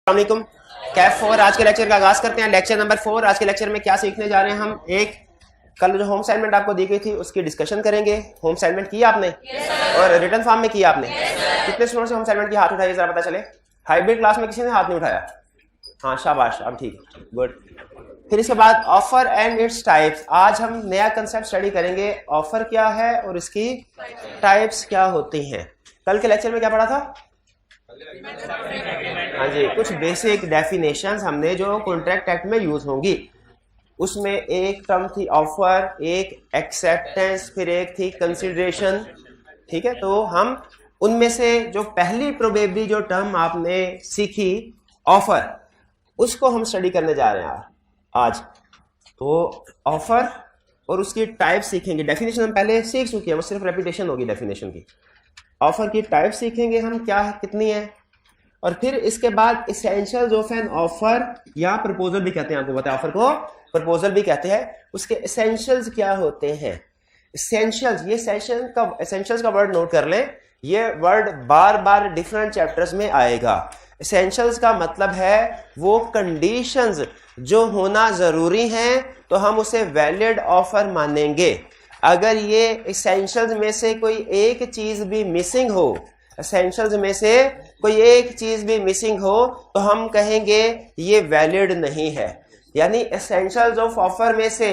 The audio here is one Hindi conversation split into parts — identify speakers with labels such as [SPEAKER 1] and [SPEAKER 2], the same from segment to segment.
[SPEAKER 1] अस्सलामुअलैकुम। कैफ 4 आज के लेक्चर का आगाज करते हैं। Lecture number 4। आज के लेक्चर में क्या सीखने जा रहे हैं हम? एक कल जो होम असाइनमेंट आपको दी गई थी उसकी डिस्कशन करेंगे। होम असाइनमेंट किया आपने? और रिटर्न फॉर्म में किया आपने? कितने स्टूडेंट्स होम असाइनमेंट की हाथ उठाइए जरा पता चले। हाइब्रिड क्लास में किसी ने हाथ नहीं उठाया? हाँ शाबाश, अब ठीक है, गुड। फिर इसके बाद ऑफर एंड इट्स टाइप्स। आज हम नया कंसेप्ट स्टडी करेंगे। ऑफर क्या है और इसकी टाइप्स क्या होती हैं। कल के लेक्चर में क्या पढ़ा था? हाँ जी, कुछ बेसिक डेफिनेशंस हमने जो कॉन्ट्रैक्ट एक्ट में यूज होंगी। उसमें एक टर्म थी ऑफर, एक एक्सेप्टेंस, फिर एक थी कंसिडरेशन। ठीक है, तो हम उनमें से जो पहली प्रोबेबली जो टर्म आपने सीखी ऑफर, उसको हम स्टडी करने जा रहे हैं आज। तो ऑफर और उसकी टाइप सीखेंगे। डेफिनेशन हम पहले सीख चुके हैं, वो सिर्फ रेपिटेशन होगी डेफिनेशन की। ऑफर की टाइप सीखेंगे हम, क्या है, कितनी है। और फिर इसके बाद एसेंशियल्स ऑफ एन ऑफर या प्रपोजल भी कहते हैं, आपको पता है ऑफर को प्रपोजल भी कहते हैं। उसके एसेंशियल्स क्या होते हैं? एसेंशियल्स, ये एसेंशियल्स का वर्ड नोट कर लें। ये वर्ड बार बार डिफरेंट चैप्टर्स में आएगा। एसेंशियल्स का मतलब है वो कंडीशंस जो होना जरूरी हैं, तो हम उसे वैलिड ऑफर मानेंगे। अगर ये एसेंशियल्स में से कोई एक चीज भी मिसिंग हो, एसेंशियल्स में से कोई एक चीज भी मिसिंग हो, तो हम कहेंगे ये वैलिड नहीं है। यानी एसेंशियल्स ऑफ ऑफर में से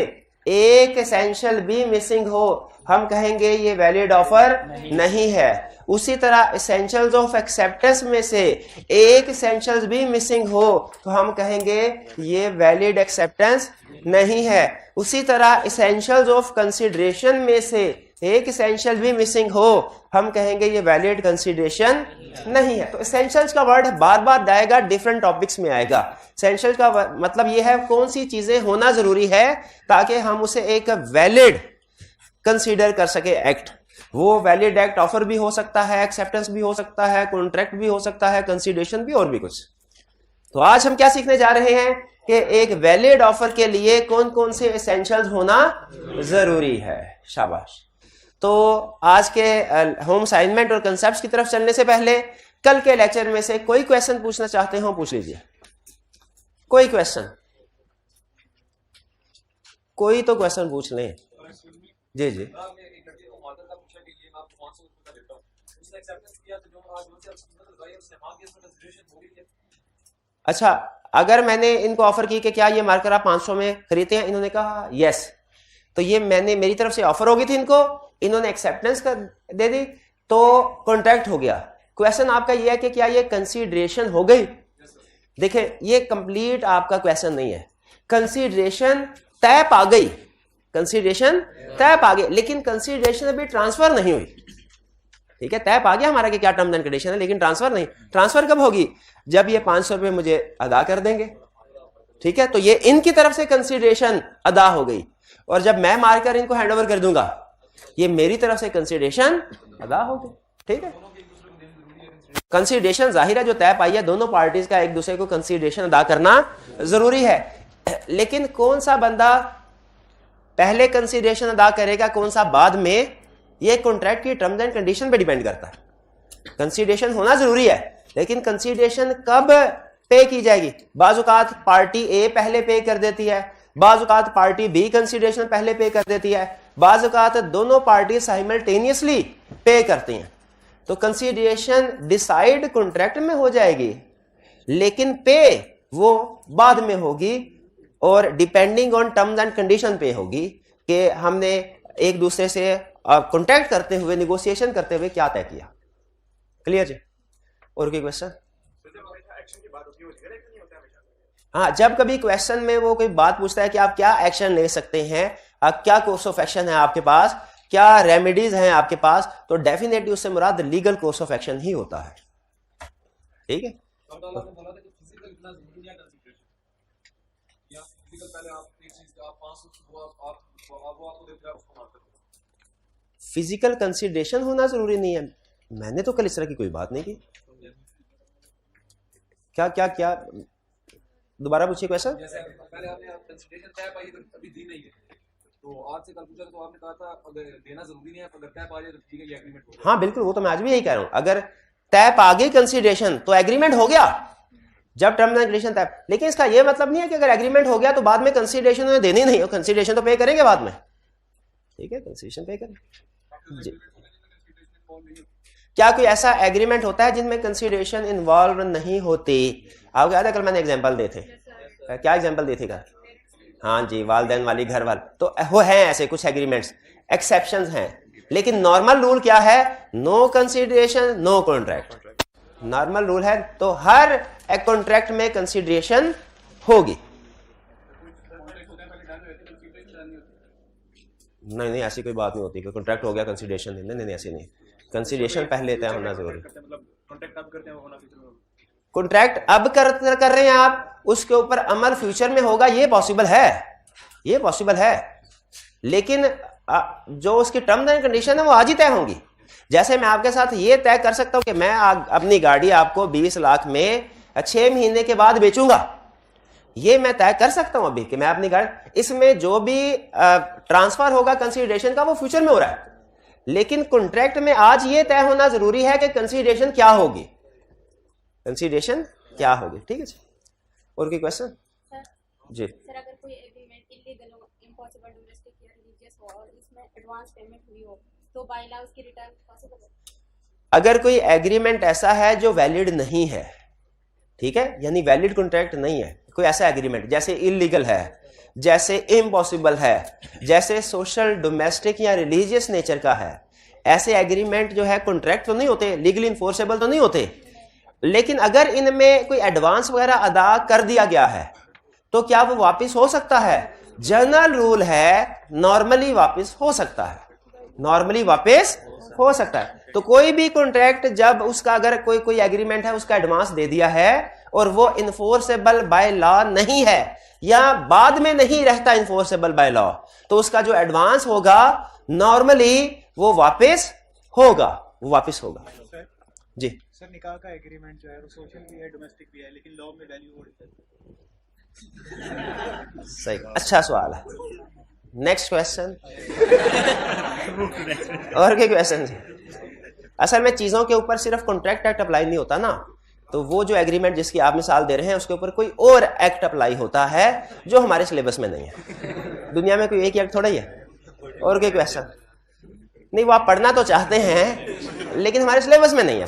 [SPEAKER 1] एक एसेंशियल भी मिसिंग हो, हम कहेंगे ये वैलिड ऑफर नहीं है। उसी तरह एसेंशियल्स ऑफ एक्सेप्टेंस में से एक एसेंशियल्स भी मिसिंग हो, तो हम कहेंगे ये वैलिड एक्सेप्टेंस नहीं है। उसी तरह एसेंशियल्स ऑफ कंसीडरेशन में से एक एसेंशियल भी मिसिंग हो, हम कहेंगे ये वैलिड कंसीडरेशन नहीं है। तो एसेंशियल्स का वर्ड बार बार आएगा, डिफरेंट टॉपिक्स में आएगा। एसेंशियल का मतलब ये है कौन सी चीजें होना जरूरी है ताकि हम उसे एक वैलिड कंसीडर कर सके एक्ट। वो वैलिड एक्ट ऑफर भी हो सकता है, एक्सेप्टेंस भी हो सकता है, कॉन्ट्रैक्ट भी हो सकता है, कंसीडरेशन भी, और भी कुछ। तो आज हम क्या सीखने जा रहे हैं कि एक वैलिड ऑफर के लिए कौन कौन से एसेंशियल्स होना जरूरी है। शाबाश। तो आज के होम असाइनमेंट और कंसेप्ट्स की तरफ चलने से पहले कल के लेक्चर में से कोई क्वेश्चन पूछना चाहते हो पूछ लीजिए। कोई क्वेश्चन, कोई तो क्वेश्चन पूछ लें। जी जी। अच्छा, अगर मैंने इनको ऑफर की कि क्या ये मार्कर आप 500 में खरीदते हैं, इन्होंने कहा यस, तो ये मैंने मेरी तरफ से ऑफर होगी थी इनको, इन्होंने एक्सेप्टेंस कर दे दी, तो कॉन्ट्रैक्ट हो गया। क्वेश्चन आपका ये है कि क्या ये कंसीडरेशन हो गई? देखिए, ये कंप्लीट आपका क्वेश्चन नहीं है। कंसीडरेशन तय पा गई, कंसीडरेशन तय पा गई, लेकिन कंसीडरेशन अभी ट्रांसफर नहीं हुई। ठीक है, तय पा गया हमारा कि क्या टर्म्स एंड कंडीशन है, लेकिन ट्रांसफर नहीं। ट्रांसफर कब होगी? जब ये 500 रुपये मुझे अदा कर देंगे। ठीक है, तो ये इनकी तरफ से कंसीडरेशन अदा हो गई, और जब मैं मारकर इनको हैंडओवर कर दूंगा, ये मेरी तरफ से कंसीडरेशन अदा हो गई। ठीक है, कंसीडरेशन जाहिर है जो तय पाई है, दोनों पार्टीज का एक दूसरे को कंसीडरेशन अदा करना जरूरी है। लेकिन कौन सा बंदा पहले कंसीडरेशन अदा करेगा, कौन सा बाद में, ये कॉन्ट्रैक्ट की टर्म्स एंड कंडीशन पे डिपेंड करता है। कंसीडरेशन होना जरूरी है, लेकिन कंसीडरेशन कब पे की जाएगी? बाज़ औक़ात पार्टी ए पहले पे कर देती है, बाज़ औक़ात पार्टी बी कंसीडरेशन पहले पे कर देती है, बाज़ औक़ात दोनों पार्टी साइमल्टेनियसली पे करती हैं। तो कंसीडरेशन डिसाइड कॉन्ट्रैक्ट में हो जाएगी, लेकिन पे वो बाद में होगी, और depending on terms and condition पे होगी कि हमने एक दूसरे से कॉन्टैक्ट करते हुए, निगोशिएशन करते हुए क्या तय किया। क्लियर जी? और कोई क्वेश्चन? हाँ, जब कभी क्वेश्चन में वो कोई बात पूछता है कि आप क्या एक्शन ले सकते हैं, क्या कोर्स ऑफ एक्शन है आपके पास, क्या रेमेडीज हैं आपके पास, तो डेफिनेटली उससे मुराद लीगल कोर्स ऑफ एक्शन ही होता है। ठीक है, फिजिकल कंसीडरेशन होना जरूरी नहीं है। मैंने तो कल इस तरह की कोई बात नहीं की। क्या क्या क्या दोबारा पूछिए क्वेश्चन। पहले आपने कंसीडरेशन तय पाई तो अभी दी नहीं है, तो आज से कल पूछा तो आपने कहा था अगर देना जरूरी नहीं है, अगर तय पा जाए तो ठीक है, ये एग्रीमेंट हो गया। हाँ बिल्कुल, वो तो मैं आज भी यही कह रहा हूं। अगर तय पा गई कंसीडरेशन तो एग्रीमेंट हो गया, जब टर्म्स एंड कंडीशन तय। लेकिन इसका यह मतलब नहीं है कि अगर एग्रीमेंट हो गया तो बाद में कंसीडरेशन उन्हें देनी नहीं हो, कंसीडरेशन तो पे करेंगे बाद में, ठीक है, कंसीडरेशन पे करेंगे जी। क्या कोई ऐसा एग्रीमेंट होता है जिनमें कंसीडरेशन इन्वॉल्व नहीं होती? आपको याद है कल मैंने एग्जांपल दिए थे, क्या एग्जांपल दिए थे कल? हाँ जी, वालदैन वाली, घर वाले, तो वो है ऐसे कुछ एग्रीमेंट्स, एक्सेप्शंस हैं, लेकिन नॉर्मल रूल क्या है? No consideration no contract. Normal rule है तो हर एक कॉन्ट्रैक्ट में कंसीडरेशन होगी। नहीं नहीं, ऐसी कोई बात नहीं होती कि कॉन्ट्रैक्ट हो गया कंसीडरेशन नहीं, नहीं ऐसी नहीं, कंसीडरेशन पहले तय होना जरूरी। कॉन्ट्रैक्ट अब कर रहे हैं आप, उसके ऊपर अमल फ्यूचर में होगा, ये पॉसिबल है, ये पॉसिबल है, लेकिन जो उसकी टर्म्स एंड कंडीशन है वो आज ही तय होंगी। जैसे मैं आपके साथ ये तय कर सकता हूं कि मैं अपनी गाड़ी आपको 20 लाख में 6 महीने के बाद बेचूंगा, ये मैं तय कर सकता हूं अभी कि मैं अपनी गाड़ी, इसमें जो भी ट्रांसफर होगा कंसीडरेशन का वो फ्यूचर में हो रहा है, लेकिन कॉन्ट्रैक्ट में आज ये तय होना जरूरी है कि कंसीडरेशन क्या होगी, कंसीडरेशन क्या होगी, ठीक है जी। और कोई क्वेश्चन जी?
[SPEAKER 2] सर अगर कोई एग्रीमेंट इलीगल हो, इम्पॉसिबल, डोमेस्टिक या रिलीजियस हो और इसमें एडवांस पेमेंट हुई हो तो बाय लॉ उसकी रिटर्न पॉसिबल है?
[SPEAKER 1] अगर कोई एग्रीमेंट ऐसा है जो वैलिड नहीं है, ठीक है, यानी वैलिड कॉन्ट्रैक्ट नहीं है, कोई ऐसा एग्रीमेंट जैसे इलीगल है, जैसे इम्पॉसिबल है, जैसे सोशल, डोमेस्टिक या रिलीजियस नेचर का है, ऐसे एग्रीमेंट जो है कॉन्ट्रैक्ट तो नहीं होते, लीगली इन्फोर्सेबल तो नहीं होते, लेकिन अगर इनमें कोई एडवांस वगैरह अदा कर दिया गया है तो क्या वो वापस हो सकता है? जनरल रूल है नॉर्मली वापस हो सकता है, नॉर्मली वापस हो सकता है। तो कोई भी कॉन्ट्रैक्ट जब उसका अगर कोई एग्रीमेंट है उसका एडवांस दे दिया है और वो इन्फोर्सेबल बाय लॉ नहीं है या बाद में नहीं रहता इन्फोर्सेबल बाय लॉ, तो उसका जो एडवांस होगा नॉर्मली वो वापस होगा, वो वापस होगा जी।
[SPEAKER 3] सर निकाह का एग्रीमेंट जो है वो सोशल भी है, डोमेस्टिक भी है, लेकिन लॉ में वैल्यू और
[SPEAKER 1] सही, अच्छा सवाल है। नेक्स्ट क्वेश्चन और क्या क्वेश्चन? असल में चीजों के ऊपर सिर्फ कॉन्ट्रैक्ट एक्ट अप्लाई नहीं होता ना, तो वो जो एग्रीमेंट जिसकी आप मिसाल दे रहे हैं उसके ऊपर कोई और एक्ट अप्लाई होता है जो हमारे सिलेबस में नहीं है। दुनिया में कोई एक ही एक्ट थोड़ा ही है। और क्या क्वेश्चन? नहीं, वो आप पढ़ना तो चाहते हैं लेकिन हमारे सिलेबस में नहीं है,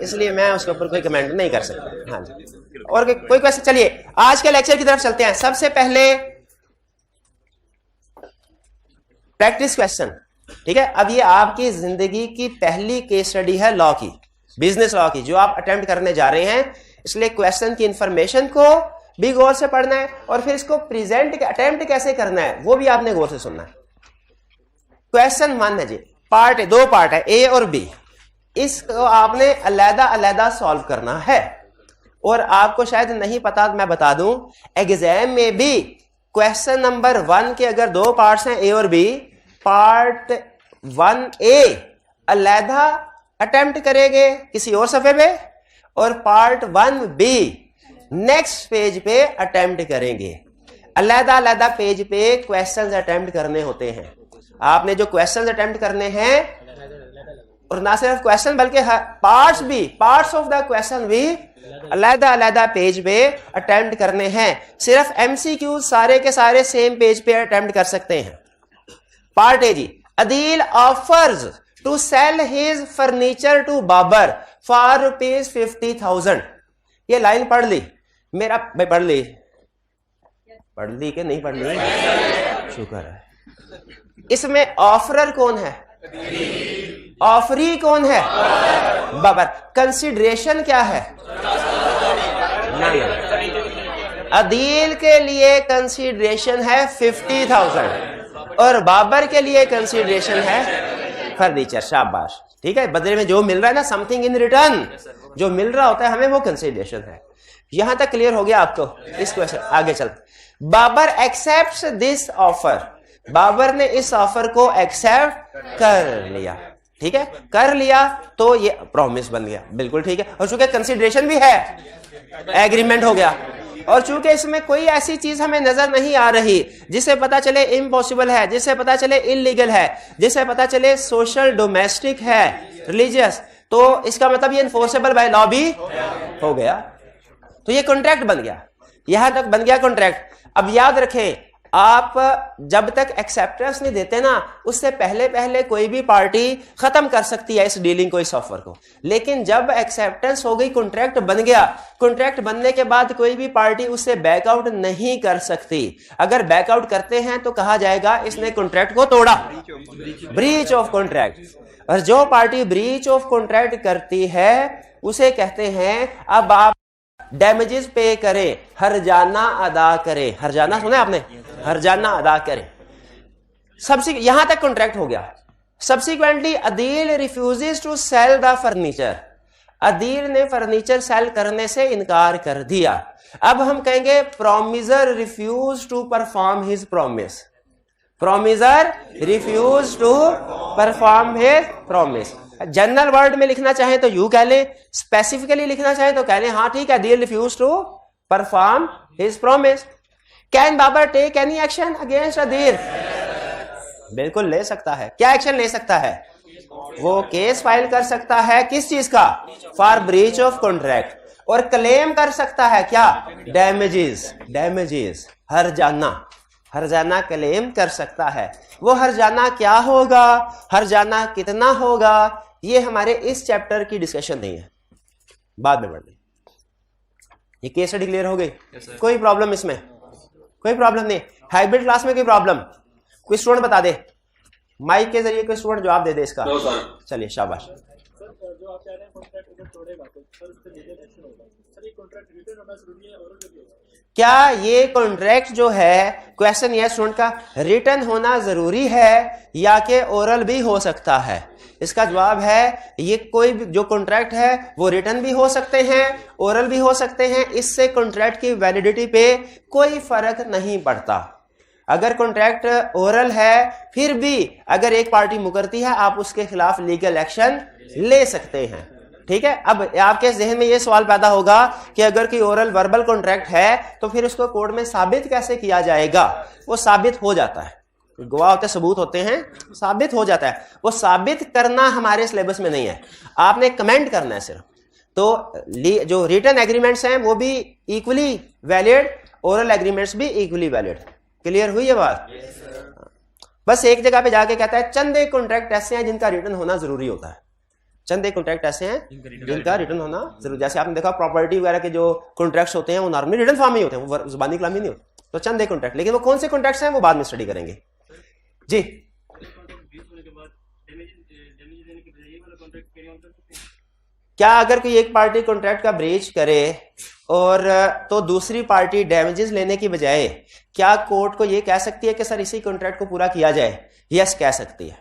[SPEAKER 1] इसलिए मैं उसके ऊपर कोई कमेंट नहीं कर सकता। हाँ जी, और कोई क्वेश्चन? चलिए आज के लेक्चर की तरफ चलते हैं। सबसे पहले प्रैक्टिस क्वेश्चन, ठीक है। अब ये आपकी जिंदगी की पहली केस स्टडी है लॉ की, बिजनेस लॉ की, जो आप अटेम्प्ट करने जा रहे हैं, इसलिए क्वेश्चन की इंफॉर्मेशन को भी गौर से पढ़ना है और फिर इसको प्रेजेंट अटेम्प्ट कैसे करना है वो भी आपने गौर से सुनना है। क्वेश्चन 1 है जी, पार्ट है, 2 पार्ट है, ए और बी, इसको आपने अलग अलग सॉल्व करना है। और आपको शायद नहीं पता, मैं बता दूं, एग्जाम में भी क्वेश्चन नंबर 1 के अगर 2 पार्ट्स हैं, ए और बी, पार्ट 1A अलहदा अटेम्प्ट करेंगे किसी और सफे पे और पार्ट 1B नेक्स्ट पेज पे अटेम्प्ट करेंगे। अलहदा अलहदा पेज पे क्वेश्चंस अटेम्प्ट करने होते हैं। आपने जो क्वेश्चंस अटेम्प्ट करने हैं, और ना सिर्फ क्वेश्चन बल्कि पार्ट्स भी, पार्ट्स ऑफ द क्वेश्चन भी अलहदा अलहदा पेज पे अटेम्प्ट करने हैं। सिर्फ MCQ सारे के सारे सेम पेज पे अटेम्प्ट कर सकते हैं। पार्ट ए जी, Adeel offers to sell his furniture to Babar for ₹50,000। ये लाइन पढ़ ली मेरा भाई, पढ़ ली कि नहीं पढ़ ली? शुक्र है। इसमें ऑफरर कौन है? ऑफरी कौन है? बाबर। कंसिडरेशन क्या है? नहीं, अदील के लिए कंसिडरेशन है 50,000 और बाबर के लिए कंसिडरेशन है फर्नीचर। शाबाश, ठीक है। बदले में जो मिल रहा है ना, समथिंग इन रिटर्न जो मिल रहा होता है हमें, वो कंसिडरेशन है। यहां तक क्लियर हो गया आपको? इस क्वेश्चन आगे चलते। Babar accepts this offer, Babar ने इस ऑफर को एक्सेप्ट कर लिया, ठीक है, कर लिया तो ये प्रॉमिस बन गया, बिल्कुल ठीक है। और चूंकि कंसिडरेशन भी है, एग्रीमेंट हो गया। और चूंकि इसमें कोई ऐसी चीज हमें नजर नहीं आ रही जिसे पता चले इम्पॉसिबल है, जिसे पता चले इलीगल है, जिसे पता चले सोशल, डोमेस्टिक है, रिलीजियस, तो इसका मतलब ये इन्फोर्सेबल बाय लॉ भी हो गया। तो ये कॉन्ट्रैक्ट बन गया, यहां तक बन गया कॉन्ट्रैक्ट। अब याद रखें, आप जब तक एक्सेप्टेंस नहीं देते ना, उससे पहले पहले कोई भी पार्टी खत्म कर सकती है इस डीलिंग को, इस ऑफर को। लेकिन जब एक्सेप्टेंस हो गई, कॉन्ट्रैक्ट बन गया, कॉन्ट्रैक्ट बनने के बाद कोई भी पार्टी उससे बैकआउट नहीं कर सकती। अगर बैकआउट करते हैं तो कहा जाएगा इसने कॉन्ट्रैक्ट को तोड़ा, ब्रीच ऑफ कॉन्ट्रैक्ट। और जो पार्टी ब्रीच ऑफ कॉन्ट्रैक्ट करती है उसे कहते हैं अब आप डैमेजेस पे करें, हर्जाना अदा करें। हर्जाना सुना आपने? हर्जाना अदा करें। यहां तक कॉन्ट्रैक्ट हो गया। Subsequently Adeel refuses to sell the furniture. Adeel ने फर्नीचर सेल करने से इनकार कर दिया। अब हम कहेंगे promisor refuse to perform his promise. Promisor refuse to perform his promise. General word में लिखना चाहें तो यू कह लें, स्पेसिफिकली लिखना चाहें तो कह लें हाँ ठीक है, Adeel refuse to perform his promise. Can Babar take any action against Adeel? बिल्कुल ले सकता है। क्या एक्शन ले सकता है? वो केस फाइल कर सकता है, किस चीज का? For breach of contract. और क्लेम कर सकता है क्या? डैमेजेस। डैमेजेस, हर्जाना क्लेम कर सकता है। वो हर्जाना क्या होगा, हर्जाना कितना होगा, ये हमारे इस चैप्टर की डिस्कशन नहीं है, बाद में बढ़ने। ये केस स्टडी क्लियर हो गई? कोई प्रॉब्लम इसमें? कोई प्रॉब्लम नहीं। हाइब्रिड क्लास में कोई प्रॉब्लम? कोई स्टूडेंट बता दे, माइक के जरिए कोई स्टूडेंट जवाब दे दे इसका। चलिए शाबाश।
[SPEAKER 3] जो आप कह रहे हैं कॉन्ट्रैक्ट अगर तोड़ेगा तो सर उस पे लीगल एक्शन होगा। सर ये कॉन्ट्रैक्ट रिटन होना जरूरी है, ओरल भी होगा?
[SPEAKER 1] क्या ये कॉन्ट्रैक्ट जो है, क्वेश्चन ये स्टूडेंट का, रिटन होना जरूरी है या कि ओरल भी हो सकता है? इसका जवाब है ये कोई भी जो कॉन्ट्रैक्ट है वो रिटन भी हो सकते हैं, ओरल भी हो सकते हैं। इससे कॉन्ट्रैक्ट की वैलिडिटी पे कोई फर्क नहीं पड़ता। अगर कॉन्ट्रैक्ट ओरल है फिर भी अगर एक पार्टी मुकरती है आप उसके खिलाफ लीगल एक्शन ले सकते हैं। ठीक है। अब आपके जहन में ये सवाल पैदा होगा कि अगर कोई ओरल वर्बल कॉन्ट्रैक्ट है तो फिर उसको कोर्ट में साबित कैसे किया जाएगा? वो साबित हो जाता है, गवाह होते सबूत होते हैं, साबित हो जाता है। वो साबित करना हमारे सिलेबस में नहीं है, आपने कमेंट करना है सिर्फ। तो जो रिटन एग्रीमेंट्स हैं वो भी इक्वली वैलिड, ओरल एग्रीमेंट्स भी इक्वली वैलिड। क्लियर हुई ये बात? बस एक जगह पे जाके कहता है चंद एक कॉन्ट्रैक्ट ऐसे हैं जिनका रिटर्न होना जरूरी होता है। चंद एक कॉन्ट्रैक्ट ऐसे हैं जिनका रिटर्न होना जरूरी, जैसे आपने देखा प्रॉपर्टी वगैरह के जो कॉन्ट्रैक्ट्स होते हैं वो नॉर्मली रिटर्न फॉर्म में ही होते हैं, वो जुबानी कलामी नहीं होते। तो चंद एक कॉन्ट्रैक्ट, लेकिन वो कौन से कॉन्ट्रैक्ट्स हैं वो बाद में स्टडी करेंगे जी। क्या अगर कोई एक पार्टी कॉन्ट्रैक्ट का ब्रीच करे और तो दूसरी पार्टी डैमेजेस लेने की बजाय क्या कोर्ट को ये कह सकती है कि सर इसी कॉन्ट्रैक्ट को पूरा किया जाए? यस, कह सकती है,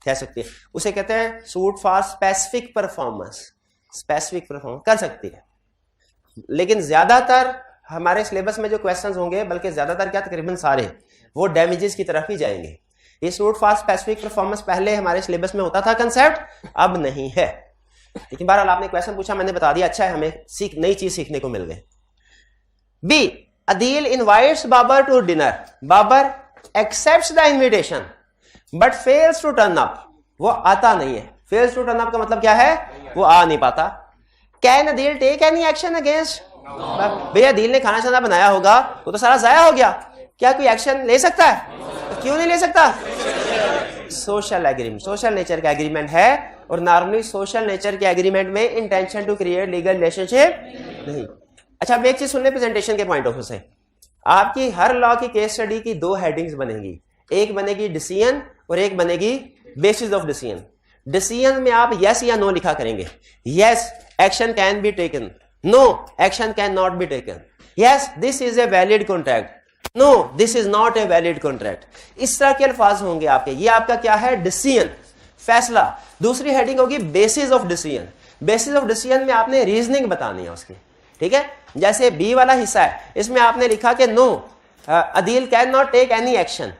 [SPEAKER 1] कह सकती है। उसे कहते हैं suit for specific performance. Specific performance कर सकती है। लेकिन ज्यादातर हमारे सिलेबस में जो क्वेश्चंस होंगे, बल्कि ज्यादातर क्या तकरीबन सारे, वो डैमेजेस की तरफ ही जाएंगे। ये सूट फॉर स्पेसिफिक परफॉर्मेंस पहले हमारे सिलेबस में होता था कंसेप्ट, अब नहीं है। लेकिन बहरहाल आपने क्वेश्चन पूछा, मैंने बता दिया, अच्छा है, हमें नई चीज सीखने को मिल गई। B, Adeel invites Babar to dinner. Babar accepts the invitation but fails to turn up. वो आता नहीं है। फेल्स टू टर्न अप का मतलब क्या है? वो आ नहीं पाता। Can Adeel take any action against? भैया अदील ने खाना शाना बनाया होगा, वो तो सारा जाया हो गया, क्या कोई एक्शन ले सकता है? तो क्यों नहीं ले सकता? सोशल एग्रीमेंट, सोशल नेचर का एग्रीमेंट है, और नॉर्मली सोशल नेचर के एग्रीमेंट में intention to create legal relationship नहीं। अच्छा, अब एक चीज सुन ले प्रेजेंटेशन के पॉइंट ऑफ व्यू से। आपकी हर लॉ की केस स्टडी की दो हेडिंग्स बनेंगी, एक बनेगी डिसीजन और एक बनेगी बेसिस ऑफ डिसीजन। डिसीजन में आप यस या नो लिखा करेंगे। Yes, action can be taken, no, action can not be taken. Yes, this is a valid contract, no, this is not a valid contract. इस तरह के अल्फाज होंगे आपके। ये आपका क्या है? डिसीजन, फैसला। दूसरी हेडिंग होगी basis of decision. Basis of decision में आपने रीजनिंग बतानी है उसकी, ठीक है। जैसे बी वाला हिस्सा है, इसमें आपने लिखा कि no, Adeel can not take any action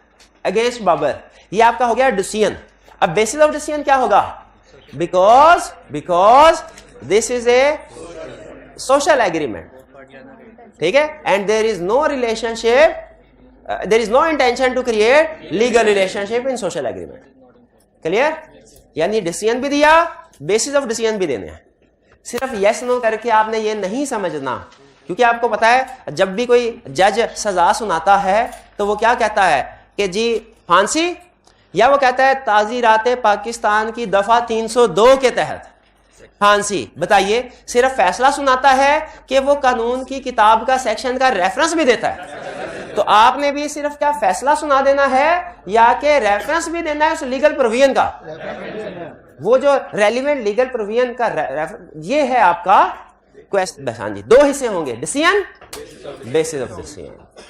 [SPEAKER 1] against Babar, ये आपका हो गया डिसीजन। अब बेसिस ऑफ डिसीजन क्या होगा? Because this is a social agreement, ठीक है, and there is no relationship, there is no intention to create legal relationship in social agreement. Clear? यानी डिसीजन भी दिया, बेसिस ऑफ डिसीजन भी देने हैं। सिर्फ यस नो करके आपने ये नहीं समझना क्योंकि आपको पता है जब भी कोई जज सजा सुनाता है तो वो क्या कहता है कि जी फांसी, या वो कहता है ताज़ीरात पाकिस्तान की दफा 302 के तहत फांसी। बताइए, सिर्फ फैसला सुनाता है कि वो कानून की किताब का सेक्शन का रेफरेंस भी देता है? तो आपने भी सिर्फ क्या फैसला सुना देना है या कि रेफरेंस भी देना है उस लीगल प्रोविजन का? वो जो रेलिवेंट लीगल प्रोविजन का ये है आपका क्वेश्चन। हाँ जी, दो हिस्से होंगे, decision, basis of decision.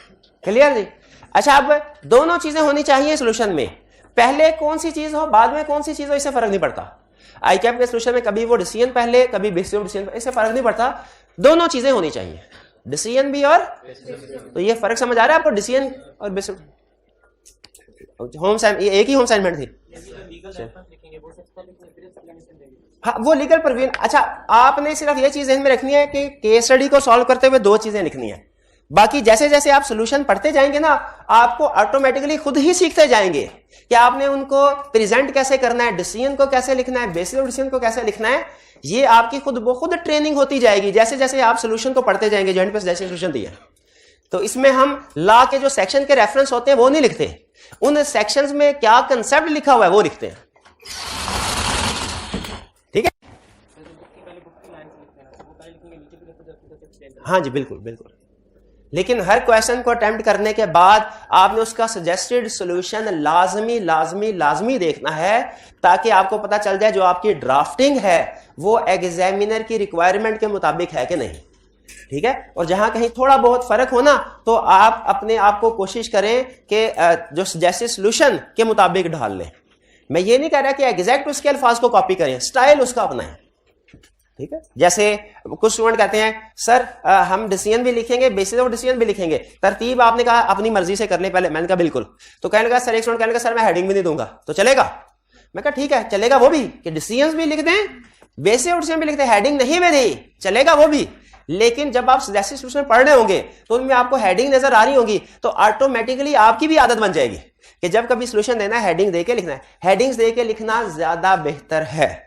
[SPEAKER 1] Clear जी? अच्छा, अब दोनों चीजें होनी चाहिए सोल्यूशन में। पहले कौन सी चीज हो, बाद में कौन सी चीज हो, इससे फर्क नहीं पड़ता। आई कैप के सोल्यूशन में कभी वो डिसीजन पहले, कभी बेसिस ऑफ डिसीजन, इससे फर्क नहीं पड़ता। दोनों चीजें होनी चाहिए, डिसीजन भी और। तो ये फर्क समझ आ रहा है आपको? डिसीजन और बेसिस। होम साइन, एक ही होम असाइनमेंट थी। हाँ, वो लीगल प्रोविजन। अच्छा, आपने सिर्फ ये चीज ध्यान में रखनी है कि केस स्टडी को सॉल्व करते हुए दो चीजें लिखनी है। बाकी जैसे जैसे आप सोल्यूशन पढ़ते जाएंगे ना, आपको ऑटोमेटिकली खुद ही सीखते जाएंगे कि आपने उनको प्रेजेंट कैसे करना है, डिसीजन को कैसे लिखना है, बेसिस ऑफ डिसीजन को कैसे लिखना है। ये आपकी खुद ट्रेनिंग होती जाएगी जैसे जैसे आप सोल्यूशन को पढ़ते जाएंगे। जॉइंट पे जैसे सोल्यूशन दिया, तो इसमें हम लॉ के जो सेक्शन के रेफरेंस होते हैं वो नहीं लिखते, उन सेक्शंस में क्या कंसेप्ट लिखा हुआ है वो लिखते हैं। ठीक है? हाँ जी, बिल्कुल बिल्कुल। लेकिन हर क्वेश्चन को अटेम्प्ट करने के बाद आपने उसका सजेस्टेड सॉल्यूशन लाजमी देखना है, ताकि आपको पता चल जाए जो आपकी ड्राफ्टिंग है वो एग्जामिनर की रिक्वायरमेंट के मुताबिक है कि नहीं। ठीक है? और जहां कहीं थोड़ा बहुत फर्क हो ना, तो आप अपने आप को कोशिश करें कि जो सजेस्टेड सॉल्यूशन के मुताबिक ढाल लें। मैं ये नहीं कह रहा कि एग्जैक्ट उसके अल्फाज को कॉपी करें, स्टाइल उसका अपनाएं। ठीक है? जैसे कुछ स्टूडेंट कहते हैं सर हम डिसीजन भी लिखेंगे, बेसिस ऑफ डिसीजन भी लिखेंगे, तरतीब आपने कहा अपनी मर्जी से कर ले पहले। मैंने कहा बिल्कुल। तो कहने लगा सर, एक स्टूडेंट कहने लगा सर मैं हेडिंग भी नहीं दूंगा, तो चलेगा? मैं कहा ठीक है, चलेगा वो भी, कि डिसीजन भी लिख दें, बेसिस ऑफ डिसीजन भी लिख दें, हेडिंग नहीं भी दी, चलेगा वो भी। लेकिन जब आप सजेस्टेड सॉल्यूशन पढ़ रहे होंगे तो उनमें आपको हेडिंग नजर आ रही होगी, तो ऑटोमेटिकली आपकी भी आदत बन जाएगी कि जब कभी सॉल्यूशन देना है हेडिंग देके लिखना है। हेडिंग्स देके लिखना ज्यादा बेहतर है।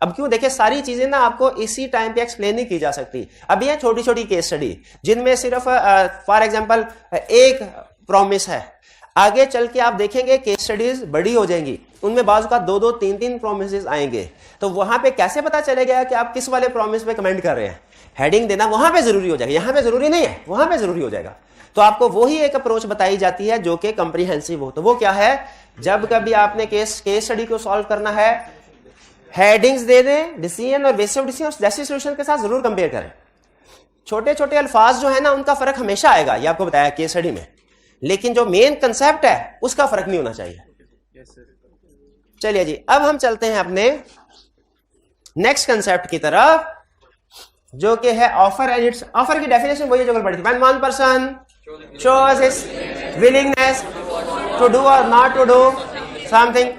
[SPEAKER 1] अब क्यों? देखिए, सारी चीजें ना आपको इसी टाइम पे एक्सप्लेन नहीं की जा सकती। अब ये छोटी छोटी केस स्टडी जिनमें सिर्फ फॉर एग्जांपल एक प्रॉमिस है, आगे चल के आप देखेंगे केस स्टडीज बड़ी हो जाएंगी, उनमें बाजू का 2-2, 3-3 प्रोमिसेस आएंगे। तो वहां पे कैसे पता चलेगा कि आप किस वाले प्रॉमिस पे कमेंट कर रहे हैं? हेडिंग देना वहां पे जरूरी हो जाएगा, यहां पे जरूरी नहीं है, वहां पे जरूरी हो जाएगा। तो आपको वही एक अप्रोच बताई जाती है जो कि कंप्रीहेंसिव हो। तो वो क्या है? जब कभी आपने केस स्टडी को सॉल्व करना है, हेडिंग्स दे दें, डिसीजन और बेसिस ऑफ डिसीजन जैसे सॉल्यूशन के साथ जरूर कंपेयर करें। छोटे छोटे अल्फाज जो है ना, उनका फर्क हमेशा आएगा, ये आपको बताया केस स्टडी में, लेकिन जो मेन कंसेप्ट है उसका फर्क नहीं होना चाहिए। चलिए जी, अब हम चलते हैं अपने नेक्स्ट कंसेप्ट की तरफ, जो कि है ऑफर एंड इट्स। ऑफर की डेफिनेशन वही जो कल पढ़ी थी, when one person shows his willingness to do और not to do something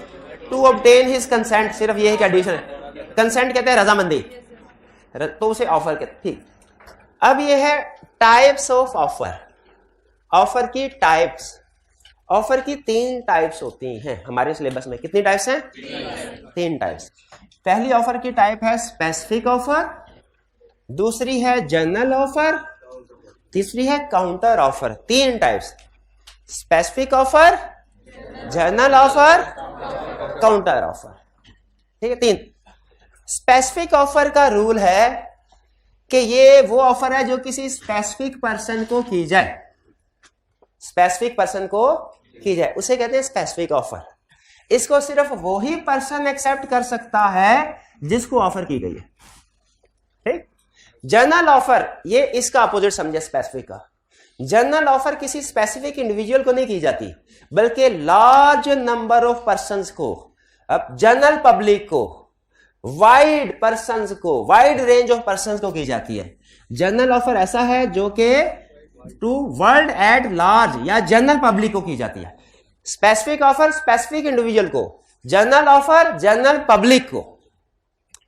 [SPEAKER 1] to obtain his consent. सिर्फ ये है कि एडिशन है, कंसेंट कहते हैं रजामंदी, तो उसे ऑफर कहते हैं। ठीक, अब ये है टाइप्स ऑफ ऑफर। ऑफर की टाइप्स, ऑफर की 3 टाइप्स होती हैं हमारे सिलेबस में। कितनी टाइप्स हैं? 3 टाइप्स। पहली ऑफर की टाइप है स्पेसिफिक ऑफर, दूसरी है जनरल ऑफर, तीसरी है counter offer. 3 types, specific offer, general offer, counter offer. ठीक है? 3। स्पेसिफिक ऑफर का रूल है कि ये वो ऑफर है जो किसी स्पेसिफिक पर्सन को की जाए, स्पेसिफिक पर्सन को की जाए, उसे कहते हैं स्पेसिफिक ऑफर। इसको सिर्फ वही पर्सन एक्सेप्ट कर सकता है जिसको ऑफर की गई है। ठीक? जनरल ऑफर, ये इसका अपोजिट समझे स्पेसिफिक का। जनरल ऑफर किसी स्पेसिफिक इंडिविजुअल को नहीं की जाती, बल्कि लार्ज नंबर ऑफ पर्संस को, अब जनरल पब्लिक को, वाइड पर्संस को, वाइड रेंज ऑफ पर्संस को की जाती है। जनरल ऑफर ऐसा है जो कि टू वर्ल्ड एट लार्ज या जनरल पब्लिक को की जाती है। स्पेसिफिक ऑफर स्पेसिफिक इंडिविजुअल को, जनरल ऑफर जनरल पब्लिक को।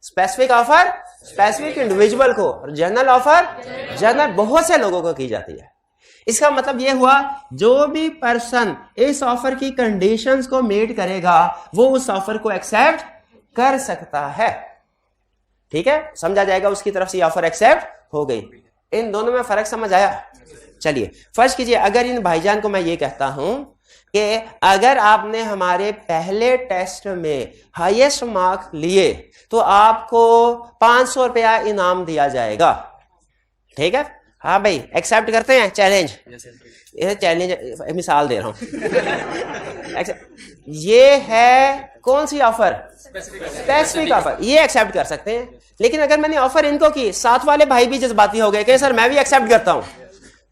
[SPEAKER 1] स्पेसिफिक ऑफर स्पेसिफिक इंडिविजुअल को, और जनरल ऑफर जनरल बहुत से लोगों को की जाती है। इसका मतलब यह हुआ जो भी पर्सन इस ऑफर की कंडीशंस को मीट करेगा वो उस ऑफर को एक्सेप्ट कर सकता है। ठीक है? समझा जाएगा, उसकी तरफ से ऑफर एक्सेप्ट हो गई। इन दोनों में फर्क समझ आया? चलिए फर्ज कीजिए अगर इन भाईजान को मैं ये कहता हूं कि अगर आपने हमारे पहले टेस्ट में हाईएस्ट मार्क लिए तो आपको 500 रुपया इनाम दिया जाएगा, ठीक है? हाँ भाई, एक्सेप्ट करते हैं चैलेंज? ये चैलेंज मिसाल दे रहा हूं। ये है कौन सी ऑफर? Specific offer. ये एक्सेप्ट कर सकते हैं। लेकिन अगर मैंने ऑफर इनको की, साथ वाले भाई भी जज्बाती हो गए कि सर मैं भी एक्सेप्ट करता हूं,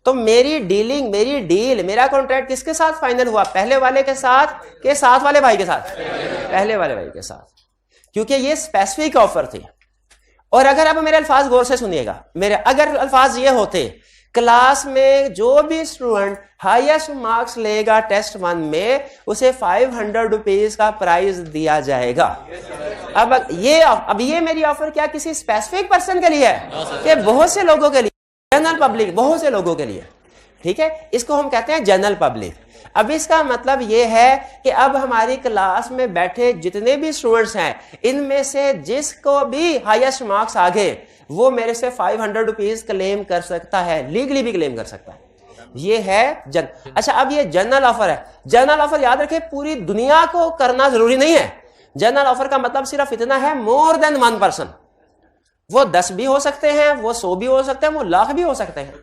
[SPEAKER 1] तो मेरी डील, मेरा कॉन्ट्रैक्ट किसके साथ फाइनल हुआ? पहले वाले के साथ के साथ वाले भाई के साथ? पहले वाले भाई के साथ, क्योंकि ये स्पेसिफिक ऑफर थी। और अगर आप मेरे अल्फाज गौर से सुनिएगा, मेरे अगर अल्फाज ये होते क्लास में जो भी स्टूडेंट हाईएस्ट मार्क्स लेगा टेस्ट 1 में उसे 500 रुपीज का प्राइज दिया जाएगा। अब ये मेरी ऑफर क्या किसी स्पेसिफिक पर्सन के लिए है? कि बहुत से लोगों के लिए, जनरल पब्लिक, बहुत से लोगों के लिए, ठीक है? इसको हम कहते हैं जनरल पब्लिक। अब इसका मतलब यह है कि अब हमारी क्लास में बैठे जितने भी स्टूडेंट्स हैं, इनमें से जिसको भी हाईएस्ट मार्क्स आ गए वो मेरे से 500 रुपीज क्लेम कर सकता है, लीगली भी क्लेम कर सकता है। ये है अच्छा, अब ये जनरल ऑफर है। जनरल ऑफर याद रखें पूरी दुनिया को करना जरूरी नहीं है। जनरल ऑफर का मतलब सिर्फ इतना है, मोर देन 1 पर्सन। वो 10 भी हो सकते हैं, वो 100 भी हो सकते हैं, वो लाख भी हो सकते हैं,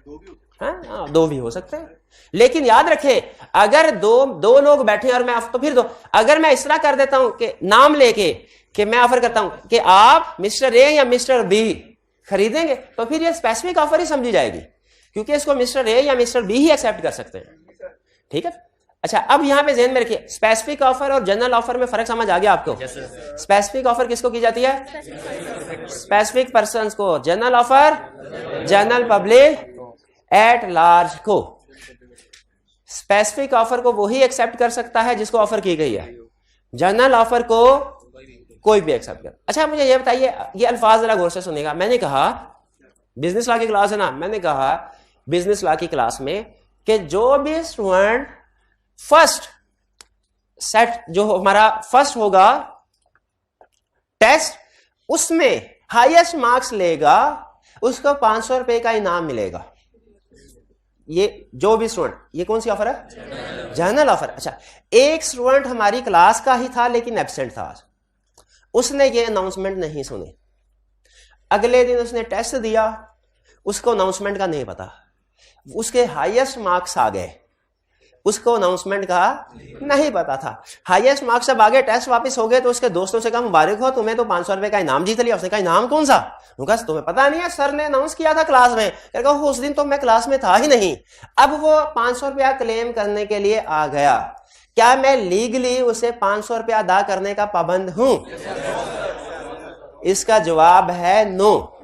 [SPEAKER 1] 2 भी हो सकते हैं। लेकिन याद रखें अगर दो लोग बैठे और मैं तो फिर अगर मैं इस तरह कर देता हूं कि नाम लेके कि मैं ऑफर करता हूं कि आप मिस्टर ए या मिस्टर बी खरीदेंगे, तो फिर ये स्पेसिफिक ऑफर ही समझी जाएगी, क्योंकि इसको मिस्टर ए या मिस्टर बी ही एक्सेप्ट कर सकते हैं, ठीक है? अच्छा, अब यहां पे ध्यान में रखिए, स्पेसिफिक ऑफर और जनरल ऑफर में फर्क समझ आ गया आपको? स्पेसिफिक ऑफर किसको की जाती है? स्पेसिफिक पर्संस को। General offer general public at large को। स्पेसिफिक ऑफर को वही एक्सेप्ट कर सकता है जिसको ऑफर की गई है, जनरल ऑफर को कोई भी एक्सेप्ट कर। अच्छा मुझे ये बताइए, ये अल्फाज जरा गौर से सुनिएगा। मैंने कहा बिजनेस लॉ की क्लास है ना, मैंने कहा बिजनेस लॉ की क्लास में कि जो भी स्टूडेंट फर्स्ट सेट जो हमारा फर्स्ट होगा टेस्ट, उसमें हाईएस्ट मार्क्स लेगा उसको 500 रुपए का इनाम मिलेगा। ये जो भी स्टूडेंट, ये कौन सी ऑफर है? General offer. अच्छा, एक स्टूडेंट हमारी क्लास का ही था लेकिन एब्सेंट था, उसने ये अनाउंसमेंट नहीं सुनी, अगले दिन उसने टेस्ट दिया, उसको अनाउंसमेंट का नहीं पता, उसके हाईएस्ट मार्क्स आ गए, उसको अनाउंसमेंट का नहीं पता था। हाईएस्ट मार्क्स जब आगे टेस्ट वापस हो गए तो उसके दोस्तों से कहा मुबारक हो, तुम्हें तो 500 रुपए का इनाम जीत लिया। उसने कहा इनाम कौन सा? उनका तुम्हें पता नहीं है, सर ने अनाउंस किया था क्लास में। कहा उस दिन तो मैं क्लास में था ही नहीं। अब वो 500 रुपया क्लेम करने के लिए आ गया, क्या मैं लीगली उसे 500 रुपया अदा करने का पाबंद हूं? इसका जवाब है नो।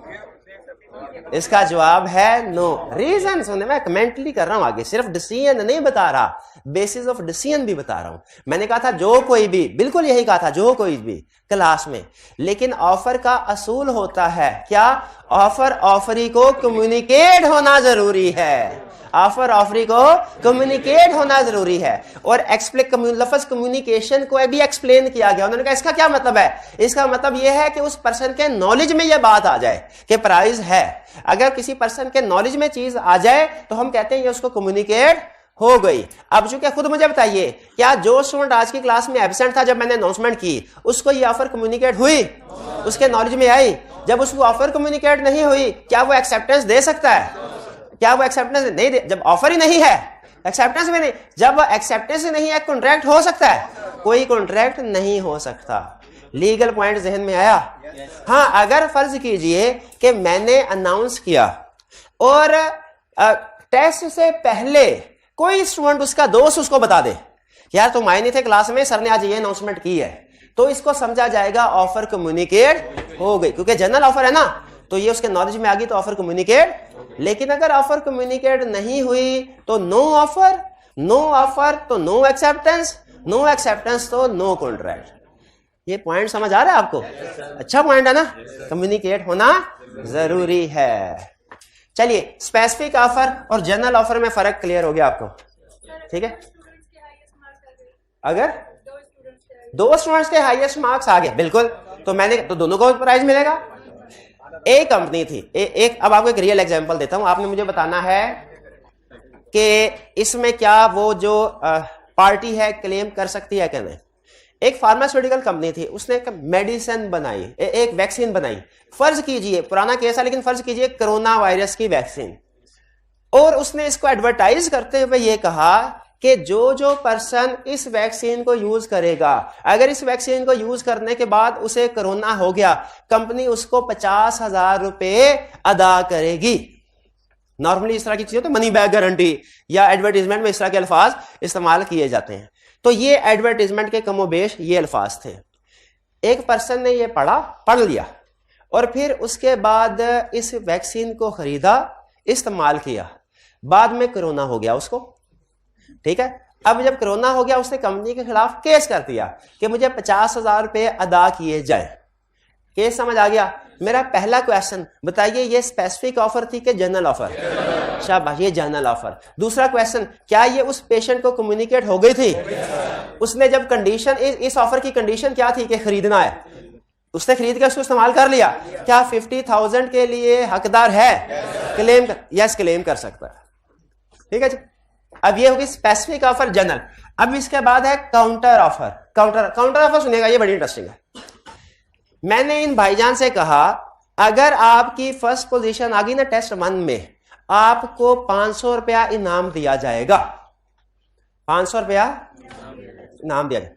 [SPEAKER 1] इसका जवाब है नो। रीजन सुनने, मैं कमेंटली कर रहा हूं आगे, सिर्फ डिसीजन नहीं बता रहा, बेसिस ऑफ डिसीजन भी बता रहा हूं। मैंने कहा था जो कोई भी, बिल्कुल यही कहा था, जो कोई भी क्लास में, लेकिन ऑफर का असूल होता है क्या? ऑफर ऑफरी को कम्युनिकेट होना जरूरी है। ऑफर ऑफरी को कम्युनिकेट होना जरूरी है। और लफ्ज कम्युनिकेशन को भी एक्सप्लेन किया गया। उन्होंने कहा इसका क्या मतलब है? इसका मतलब यह है कि उस पर्सन के नॉलेज में यह बात आ जाए कि प्राइस है। अगर किसी पर्सन के नॉलेज में चीज आ जाए तो हम कहते हैं ये उसको कम्युनिकेट हो गई। अब चूंकि खुद मुझे बताइए, क्या जो स्टूडेंट आज की क्लास में एब्सेंट था जब मैंने अनाउंसमेंट की, उसको ये ऑफर कम्युनिकेट हुई? उसके नॉलेज में आई? जब उसको ऑफर कम्युनिकेट नहीं हुई, क्या वो एक्सेप्टेंस दे सकता है? क्या वो एक्सेप्टेंस नहीं दे? जब ऑफर ही नहीं है, एक्सेप्टेंस में नहीं, जब एक्सेप्टेंस नहीं है, कॉन्ट्रैक्ट हो सकता है? कोई कॉन्ट्रैक्ट नहीं हो सकता। लीगल पॉइंट जहन में आया? हाँ, अगर फर्ज कीजिए कि मैंने अनाउंस किया और टेस्ट से पहले कोई स्टूडेंट, उसका दोस्त उसको बता दे यार तुम आए नहीं थे क्लास में, सर ने आज ये अनाउंसमेंट की है, तो इसको समझा जाएगा ऑफर कम्युनिकेट हो गई, क्योंकि जनरल ऑफर है ना, तो ये उसके नॉलेज में आ गई तो ऑफर कम्युनिकेट। लेकिन अगर ऑफर कम्युनिकेट नहीं हुई तो नो ऑफर, नो ऑफर तो नो एक्सेप्टेंस, नो एक्सेप्टेंस तो नो कॉन्ट्रैक्ट। ये पॉइंट समझ आ रहा है आपको? अच्छा पॉइंट है ना, कम्युनिकेट होना जरूरी है। चलिए, स्पेसिफिक ऑफर और जनरल ऑफर में फर्क क्लियर हो गया आपको? ठीक है, अगर 2 स्टूडेंट्स के हाईएस्ट मार्क्स आ गए, बिल्कुल, तो मैंने तो दोनों को प्राइज मिलेगा। एक कंपनी थी, एक अब आपको एक रियल एग्जांपल देता हूं, आपने मुझे बताना है कि इसमें क्या वो जो पार्टी है क्लेम कर सकती है कि नहीं। एक फार्मास्यूटिकल कंपनी थी, उसने एक मेडिसिन बनाई, एक वैक्सीन बनाई। फर्ज कीजिए, पुराना केस है लेकिन फर्ज कीजिए कोरोना वायरस की वैक्सीन, और उसने इसको एडवर्टाइज करते हुए ये कहा कि जो जो पर्सन इस वैक्सीन को यूज करेगा, अगर इस वैक्सीन को यूज करने के बाद उसे कोरोना हो गया, कंपनी उसको 50,000 रुपए अदा करेगी। नॉर्मली इस तरह की चीजें तो मनी बैक गारंटी या एडवर्टीजमेंट में इस तरह के अल्फाज इस्तेमाल किए जाते हैं। तो ये एडवर्टीजमेंट के कमोबेश ये अल्फाज थे। एक पर्सन ने ये पढ़ लिया और फिर उसके बाद इस वैक्सीन को खरीदा, इस्तेमाल किया, बाद में कोरोना हो गया उसको, ठीक है। अब जब कोरोना हो गया, उसने कंपनी के खिलाफ केस कर दिया कि मुझे 50,000 रुपए अदा किए जाए। केस समझ आ गया। मेरा पहला क्वेश्चन, बताइए ये स्पेसिफिक ऑफर थी कि जनरल ऑफर? शाबाश, ये जनरल ऑफर। दूसरा क्वेश्चन, क्या ये उस पेशेंट को कम्युनिकेट हो गई थी? उसने जब कंडीशन, इस ऑफर की कंडीशन क्या थी कि खरीदना है, उसने खरीद के उसको इस्तेमाल कर लिया, क्या 50,000 के लिए हकदार है? क्लेम यस, क्लेम कर सकता है, ठीक है जी। अब ये होगी स्पेसिफिक ऑफर, जनरल। अब इसके बाद है काउंटर ऑफर। काउंटर ऑफर सुनिएगा, ये बड़ी इंटरेस्टिंग है। मैंने इन भाईजान से कहा, अगर आपकी फर्स्ट पोजीशन आ गई ना टेस्ट 1 में, आपको 500 रुपया इनाम दिया जाएगा। 500 रुपया इनाम दिया जाएगा।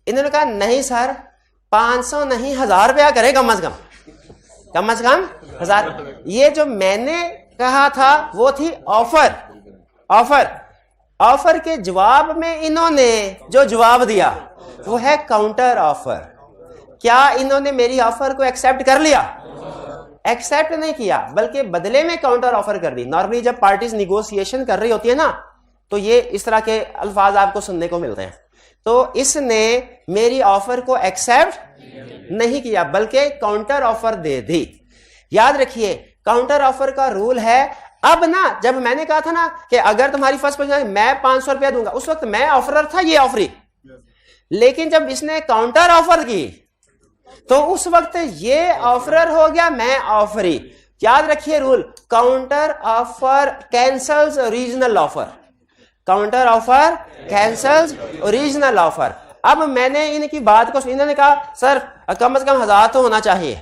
[SPEAKER 1] इन्होंने कहा नहीं सर, 500 नहीं 1000 रुपया करे कम से कम 1000। ये जो मैंने कहा था वो थी ऑफर के जवाब में इन्होंने जो जवाब दिया वो है काउंटर ऑफर। क्या इन्होंने मेरी ऑफर को एक्सेप्ट कर लिया? एक्सेप्ट नहीं किया, बल्कि बदले में काउंटर ऑफर कर दी। नॉर्मली जब पार्टीज निगोशिएशन कर रही होती है ना, तो ये इस तरह के अल्फाज आपको सुनने को मिलते हैं। तो इसने मेरी ऑफर को एक्सेप्ट नहीं किया, बल्कि काउंटर ऑफर दे दी। याद रखिए, काउंटर ऑफर का रूल है, अब ना जब मैंने कहा था ना कि अगर तुम्हारी फर्स्ट पोजीशन मैं 500 रुपया दूंगा, उस वक्त मैं ऑफरर था, ये ऑफरी। लेकिन जब इसने काउंटर ऑफर की तो उस वक्त ये ऑफरर हो गया, मैं ऑफरी। याद रखिए rule, counter offer cancels original offer. Counter offer cancels original offer. अब मैंने इनकी बात को, इन्होंने कहा सर कम से कम 1000 तो होना चाहिए,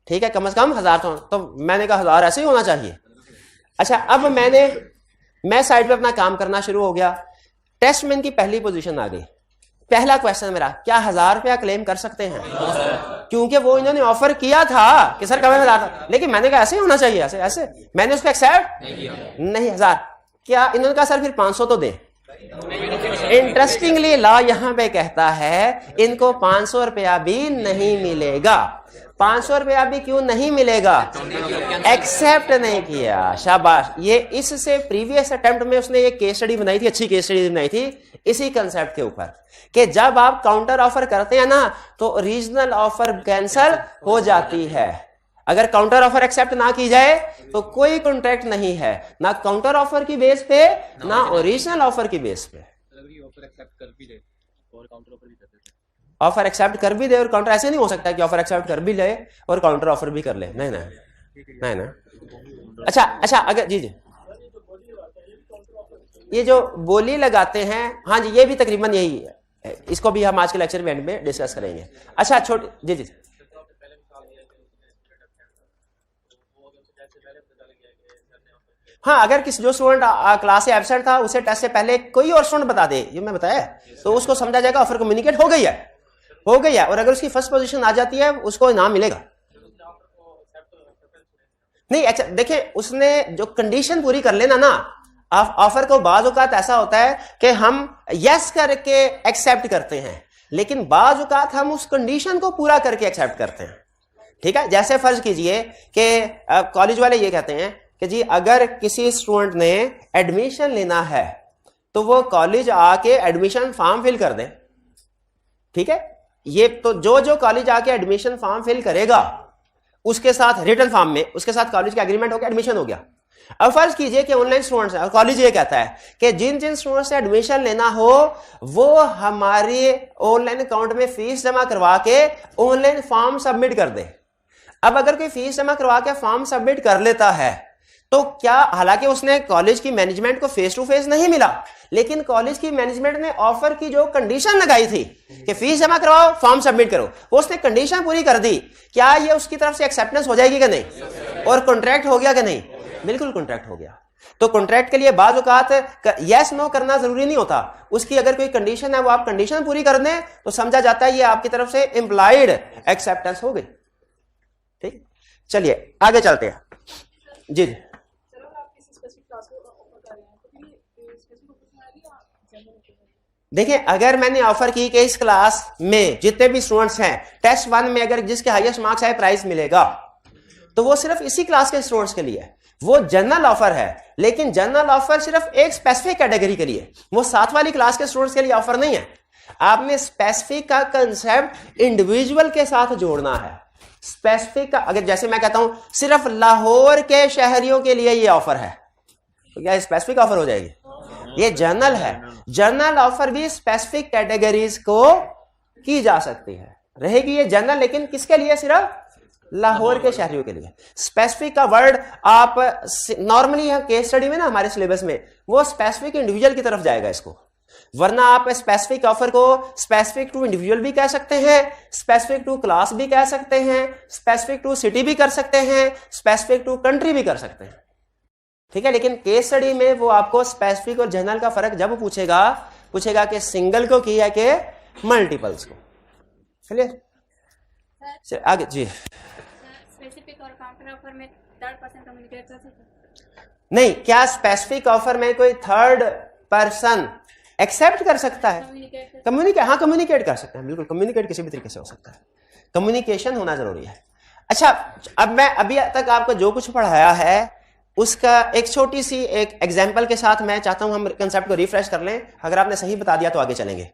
[SPEAKER 1] ठीक है, कम से कम 1000 तो मैंने कहा 1000 ऐसे ही होना चाहिए। अच्छा, अब मैं साइड पे अपना काम करना शुरू हो गया। टेस्ट में इनकी पहली पोजीशन आ गई। पहला क्वेश्चन मेरा, क्या 1000 रुपया क्लेम कर सकते हैं? क्योंकि वो इन्होंने ऑफर किया था कि सर कम 1000 था, लेकिन मैंने कहा ऐसे ही होना चाहिए, ऐसे मैंने उसको एक्सेप्ट नहीं 1000। क्या इन्होंने कहा सर फिर 500 तो दे। इंटरेस्टिंगली लॉ यहां पे कहता है इनको 500 रुपया भी नहीं मिलेगा। 500 रुपया भी क्यों नहीं मिलेगा? एक्सेप्ट नहीं किया। शाबाश। ये इससे प्रीवियस अटेम्प्ट में उसने ये केस स्टडी बनाई थी, अच्छी केस स्टडी बनाई थी इसी कंसेप्ट के ऊपर कि जब आप काउंटर ऑफर करते हैं ना तो ओरिजिनल ऑफर कैंसल हो जाती है। अगर काउंटर ऑफर एक्सेप्ट ना की जाए तो कोई कॉन्ट्रैक्ट नहीं है, ना काउंटर ऑफर की बेस पे ना ओरिजिनल ऑफर की बेस पे। ऑफर एक्सेप्ट कर भी दे और काउंटर ऑफर भी कर दे, ऑफर एक्सेप्ट कर भी दे और काउंटर, ऐसे नहीं हो सकता कि ऑफर एक्सेप्ट कर भी ले और काउंटर ऑफर भी कर ले, नहीं ना। अच्छा, अगर जी ये जो बोली लगाते हैं, हाँ जी, ये भी तकरीबन यही है। इसको भी हम आज के लेक्चर में एंड में डिस्कस करेंगे। अच्छा, छोटे जी हाँ, अगर किसी जो स्टूडेंट क्लास से एब्सेंट था उसे टेस्ट से पहले कोई और स्टूडेंट बता दे, ये मैं बताया, तो उसको समझा जाएगा ऑफर कम्युनिकेट हो गई है, और अगर उसकी फर्स्ट पोजीशन आ जाती है उसको इनाम मिलेगा। नहीं, देखिए उसने जो कंडीशन पूरी कर लेना ना, ऑफर को बाज औकात ऐसा होता है कि हम यस करके एक्सेप्ट करते हैं, लेकिन बाज औकात हम उस कंडीशन को पूरा करके एक्सेप्ट करते हैं, ठीक है। जैसे फर्ज कीजिए कि कॉलेज वाले ये कहते हैं कि जी अगर किसी स्टूडेंट ने एडमिशन लेना है तो वो कॉलेज आके एडमिशन फॉर्म फिल कर दे, ठीक है। ये तो जो कॉलेज आके एडमिशन फॉर्म फिल करेगा उसके साथ रिटन फॉर्म में उसके साथ कॉलेज का एग्रीमेंट हो गया, एडमिशन हो गया। अब फर्ज कीजिए कि ऑनलाइन स्टूडेंट्स है और कॉलेज ये कहता है कि जिन स्टूडेंट्स से एडमिशन लेना हो वो हमारे ऑनलाइन अकाउंट में फीस जमा करवा के ऑनलाइन फॉर्म सबमिट कर दे। अब अगर कोई फीस जमा करवा के फॉर्म सबमिट कर लेता है तो क्या, हालांकि उसने कॉलेज की मैनेजमेंट को फेस टू फेस नहीं मिला, लेकिन कॉलेज की मैनेजमेंट ने ऑफर की जो कंडीशन लगाई थी कि फीस जमा करवाओ फॉर्म सबमिट करो, वो उसने कंडीशन पूरी कर दी, क्या ये उसकी तरफ से एक्सेप्टेंस हो जाएगी कि नहीं, और कॉन्ट्रैक्ट हो गया कि नहीं? बिल्कुल कॉन्ट्रैक्ट हो गया। तो कॉन्ट्रैक्ट के लिए बाज़ औक़ात यस नो करना जरूरी नहीं होता, उसकी अगर कोई कंडीशन है वो आप कंडीशन पूरी कर दें तो समझा जाता है ये आपकी तरफ से इंप्लाइड एक्सेप्टेंस हो गई। ठीक, चलिए आगे चलते हैं जी। देखिए, अगर मैंने ऑफर की कि इस क्लास में जितने भी स्टूडेंट्स हैं टेस्ट 1 में अगर जिसके हाईएस्ट मार्क्स आए प्राइज मिलेगा, तो वो सिर्फ इसी क्लास के स्टूडेंट्स के लिए है, वो जनरल ऑफर है। लेकिन जनरल ऑफर सिर्फ एक स्पेसिफिक कैटेगरी के लिए, वो 7 वाली क्लास के स्टूडेंट्स के लिए ऑफर नहीं है। आपने स्पेसिफिक का कंसेप्ट इंडिविजुअल के साथ जोड़ना है। स्पेसिफिक का, अगर जैसे मैं कहता हूं सिर्फ लाहौर के शहरियों के लिए ये ऑफर है, तो क्या स्पेसिफिक ऑफर हो जाएगी? ये जनरल है। जनरल ऑफर भी स्पेसिफिक कैटेगरीज को की जा सकती है, रहेगी ये जनरल, लेकिन किसके लिए? सिर्फ लाहौर के शहरियों के लिए। स्पेसिफिक का वर्ड आप नॉर्मली यहां केस स्टडी में ना हमारे सिलेबस में वो स्पेसिफिक इंडिविजुअल की तरफ जाएगा इसको, वरना आप स्पेसिफिक ऑफर को स्पेसिफिक टू इंडिविजुअल भी कह सकते हैं, स्पेसिफिक टू क्लास भी कह सकते हैं, स्पेसिफिक टू सिटी भी कर सकते हैं, स्पेसिफिक टू कंट्री भी कर सकते हैं। ठीक है, लेकिन केस स्टडी में वो आपको स्पेसिफिक और जनरल का फर्क जब पूछेगा कि सिंगल को की है कि मल्टीपल्स को। चलिए आगे जी।
[SPEAKER 2] स्पेसिफिक और काउंटर ऑफर में थर्ड पर्सन कम्युनिकेट कर सकते हैं?
[SPEAKER 1] नहीं, क्या स्पेसिफिक ऑफर में कोई थर्ड पर्सन एक्सेप्ट कर सकता है? कम्युनिकेट, हाँ कम्युनिकेट कर सकते हैं, बिल्कुल कम्युनिकेट किसी भी तरीके से हो सकता है, कम्युनिकेशन होना जरूरी है। अच्छा, अब मैं अभी तक आपको जो कुछ पढ़ाया है उसका एक छोटी सी एक एग्जांपल के साथ मैं चाहता हूं हम कंसेप्ट को रिफ्रेश कर लें। अगर आपने सही बता दिया तो आगे चलेंगे।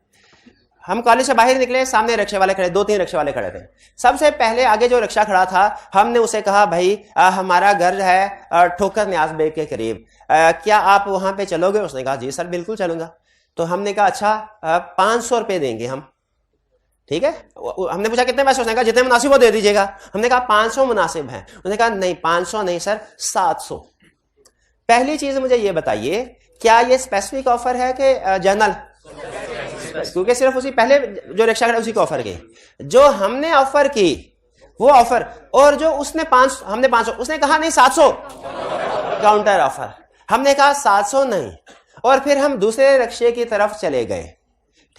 [SPEAKER 1] हम कॉलेज से बाहर निकले, सामने रिक्शे वाले खड़े, 2-3 रिक्शे वाले खड़े थे। सबसे पहले आगे जो रिक्शा खड़ा था, हमने उसे कहा भाई हमारा घर है ठोकर न्याज बेग के करीब, क्या आप वहां पे चलोगे? उसने कहा जी सर बिल्कुल चलूंगा। तो हमने कहा अच्छा 500 रुपये देंगे हम, ठीक है। हमने पूछा कितने पैसे? उसने कहा जितने मुनासिब हो दे दीजिएगा। हमने कहा 500 मुनासिब है। उसने कहा नहीं 500 नहीं सर 700। पहली चीज मुझे ये बताइए, क्या ये स्पेसिफिक ऑफर है कि जनरल? क्योंकि सिर्फ उसी पहले जो रिक्शा खड़ा उसी को ऑफर की, जो हमने ऑफर की वो ऑफर, और जो उसने 500 हमने 500, उसने कहा नहीं 700, काउंटर ऑफर। हमने कहा 700 नहीं, और फिर हम दूसरे रिक्शे की तरफ चले गए,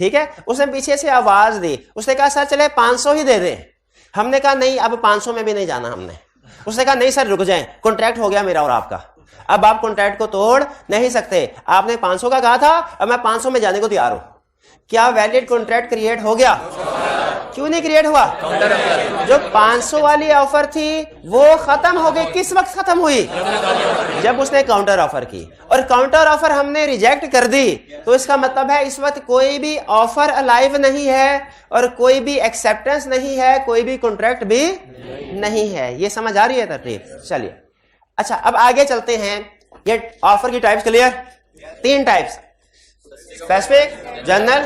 [SPEAKER 1] ठीक है। उसने पीछे से आवाज दी, उसने कहा सर चले 500 ही दे दें। हमने कहा नहीं अब 500 में भी नहीं जाना हमने। उसने कहा नहीं सर रुक जाएं, कॉन्ट्रैक्ट हो गया मेरा और आपका, अब आप कॉन्ट्रैक्ट को तोड़ नहीं सकते। आपने 500 का कहा था, अब मैं 500 में जाने को तैयार हूं। क्या वैलिड कॉन्ट्रैक्ट क्रिएट हो गया? क्यों नहीं क्रिएट हुआ? जो 500 वाली ऑफर थी वो खत्म हो गई। किस वक्त खत्म हुई? जब उसने काउंटर ऑफर की, और काउंटर ऑफर हमने रिजेक्ट कर दी, तो इसका मतलब है इस वक्त कोई भी ऑफर अलाइव नहीं है और कोई भी एक्सेप्टेंस नहीं है, कोई भी कॉन्ट्रैक्ट भी नहीं है। ये समझ आ रही है तरतीब? चलिए अच्छा अब आगे चलते हैं। ये ऑफर की types clear? 3 types, specific, general,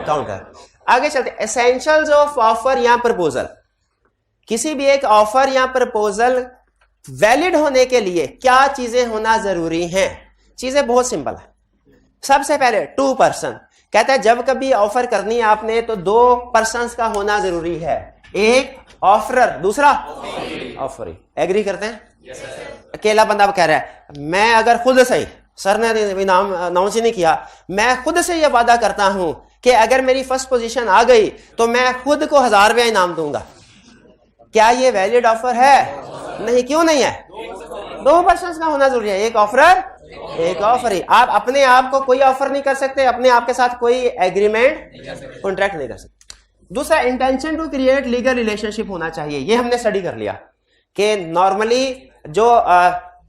[SPEAKER 1] counter. आगे चलते हैं एसेंशियल्स ऑफ ऑफर या प्रपोजल। किसी भी एक ऑफर या प्रपोजल वैलिड होने के लिए क्या चीजें होना जरूरी हैं? चीजें बहुत सिंपल है। सबसे पहले 2 पर्सन, कहता है जब कभी ऑफर करनी है आपने तो 2 पर्सन्स का होना जरूरी है, एक ऑफरर, दूसरा ऑफरी। एग्री करते हैं? अकेला बंदा कह रहा है मैं अगर खुद से ही, सर ने नाम अनाउंस ही नहीं किया, मैं खुद से यह वादा करता हूं कि अगर मेरी फर्स्ट पोजीशन आ गई तो मैं खुद को 1000 रुपया इनाम दूंगा। क्या ये वैलिड ऑफर है? नहीं। क्यों नहीं है? 2 पर्सन का होना जरूरी है, एक ऑफरर एक ऑफरी। आप अपने आप को कोई ऑफर नहीं कर सकते, अपने आप के साथ कोई एग्रीमेंट कॉन्ट्रैक्ट नहीं कर सकते। दूसरा intention to create legal relationship होना चाहिए। ये हमने स्टडी कर लिया कि नॉर्मली जो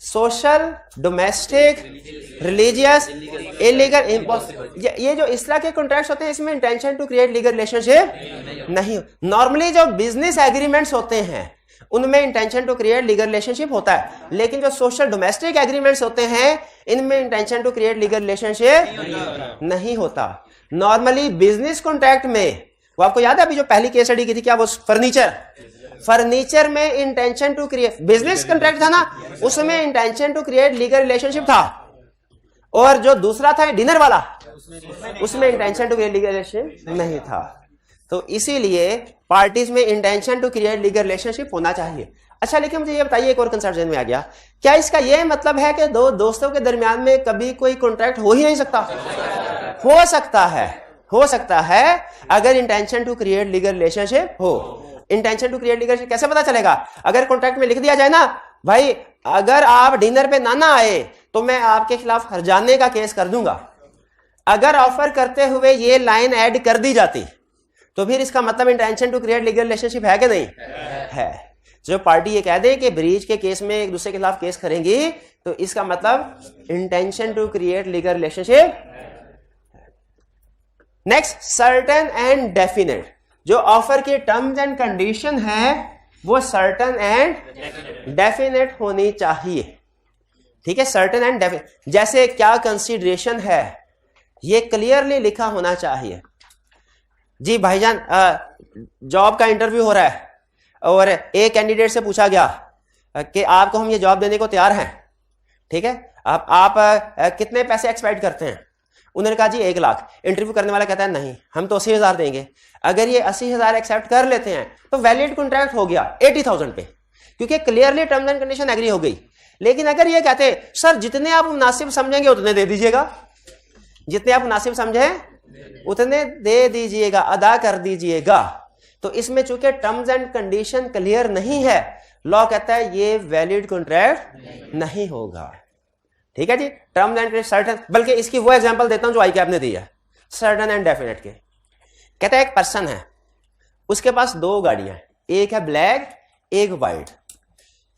[SPEAKER 1] सोशल, डोमेस्टिक, रिलीजियस, इलीगल, ये जो इस तरह के कॉन्ट्रैक्ट्स होते हैं इसमें intention to create legal relationship नहीं। नॉर्मली जो बिजनेस एग्रीमेंट्स होते हैं उनमें intention to create legal relationship होता है, लेकिन जो सोशल डोमेस्टिक एग्रीमेंट्स होते हैं इनमें intention to create legal relationship नहीं होता। नॉर्मली बिजनेस कॉन्ट्रैक्ट में, वो आपको याद है अभी जो पहली केस स्टडी की थी, क्या वो फर्नीचर में intention to create, business contract था ना, उसमें intention to create legal relationship था, और जो दूसरा था डिनर वाला, उसमें intention to create legal relationship नहीं था। तो इसीलिए पार्टीज में intention to create legal relationship होना चाहिए। अच्छा, लेकिन मुझे ये बताइए, एक और कंसेप्ट में आ गया, क्या इसका यह मतलब है कि दो दोस्तों के दरमियान में कभी कोई कॉन्ट्रैक्ट हो ही नहीं सकता? हो सकता है, हो सकता है, अगर intention to create legal relationship हो। Intention to create legal relationship कैसे पता चलेगा? अगर कॉन्ट्रैक्ट में लिख दिया जाए ना, भाई अगर आप डिनर पे ना आए तो मैं आपके खिलाफ हर्जाने का केस कर दूंगा, अगर ऑफर करते हुए ये लाइन ऐड कर दी जाती तो फिर इसका मतलब intention to create legal relationship है कि नहीं? है। जो पार्टी ये कह दे कि ब्रीच के केस में एक दूसरे के खिलाफ केस करेंगी, तो इसका मतलब intention to create legal relationship. Next, certain and definite. जो ऑफर की टर्म्स एंड कंडीशन है वो सर्टेन एंड डेफिनेट होनी चाहिए। ठीक है, सर्टेन एंड डेफिनेट। जैसे क्या कंसीडरेशन है, ये क्लियरली लिखा होना चाहिए। जी भाईजान, जॉब का इंटरव्यू हो रहा है और एक कैंडिडेट से पूछा गया कि आपको हम ये जॉब देने को तैयार हैं, ठीक है, आप कितने पैसे एक्सपेक्ट करते हैं? उन्होंने कहा जी 1 लाख। इंटरव्यू करने वाला कहता है नहीं, हम तो 80,000 देंगे। अगर ये 80,000 एक्सेप्ट कर लेते हैं तो वैलिड कॉन्ट्रैक्ट हो गया 80,000 पे, क्योंकि clearly terms and condition agree हो गई। लेकिन अगर ये कहते सर जितने आप मुनासिब समझेंगे उतने दे दीजिएगा, जितने आप मुनासिब समझें उतने दे दीजिएगा, अदा कर दीजिएगा, तो इसमें चूंकि टर्म्स एंड कंडीशन क्लियर नहीं है, लॉ कहता है ये वैलिड कॉन्ट्रैक्ट नहीं होगा। ठीक है जी, टर्म्स एंड सर्टेन। बल्कि इसकी वो एग्जांपल देता हूं जो आई कैप ने दी है, सर्टेन एंड डेफिनेट के। कहता है एक पर्सन है, उसके पास 2 गाड़ियां, एक है ब्लैक एक वाइट।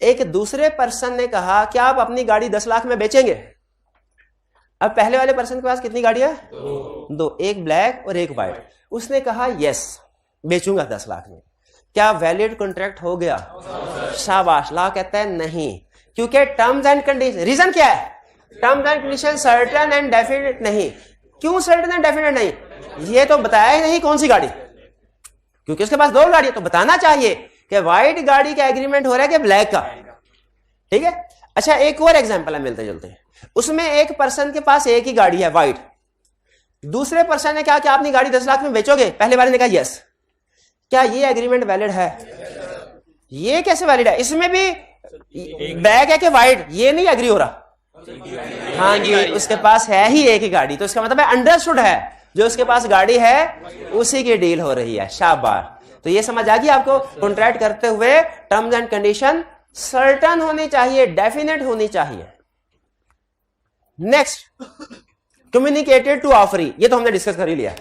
[SPEAKER 1] एक दूसरे पर्सन ने कहा कि आप अपनी गाड़ी 10 लाख में बेचेंगे। अब पहले वाले पर्सन के पास कितनी गाड़ियां? 2, एक ब्लैक और एक वाइट। उसने कहा यस बेचूंगा 10 लाख में। क्या वैलिड कॉन्ट्रैक्ट हो गया? शाबाश। लॉ कहता है नहीं, क्योंकि टर्म्स एंड कंडीशन, रीजन क्या है? Terms and condition certain and definite नहीं। क्यों सर्टेन एंड डेफिनेट नहीं? ये तो बताया ही नहीं कौन सी गाड़ी, क्योंकि उसके पास 2 गाड़ी, तो बताना चाहिए कि व्हाइट गाड़ी का एग्रीमेंट हो रहा है कि ब्लैक का। ठीक है। अच्छा, एक और एग्जांपल है मिलते जुलते। उसमें एक पर्सन के पास एक ही गाड़ी है व्हाइट, दूसरे पर्सन ने कहा कि आपने गाड़ी 10 लाख में बेचोगे, पहले वाले ने कहा यस। क्या ये एग्रीमेंट वैलिड है? ये कैसे वैलिड है? इसमें भी ब्लैक है कि व्हाइट, ये नहीं एग्री हो रहा। हाँ जी, उसके पास है ही एक ही गाड़ी, तो इसका मतलब है अंडरस्टूड है, जो उसके पास गाड़ी है उसी की डील हो रही है। शाबाश। तो ये समझ आ गई आपको, कॉन्ट्रैक्ट करते हुए टर्म्स एंड कंडीशन सर्टेन होनी चाहिए, डेफिनेट होनी चाहिए। Next, communicated to offeree. ये तो हमने डिस्कस कर ही लिया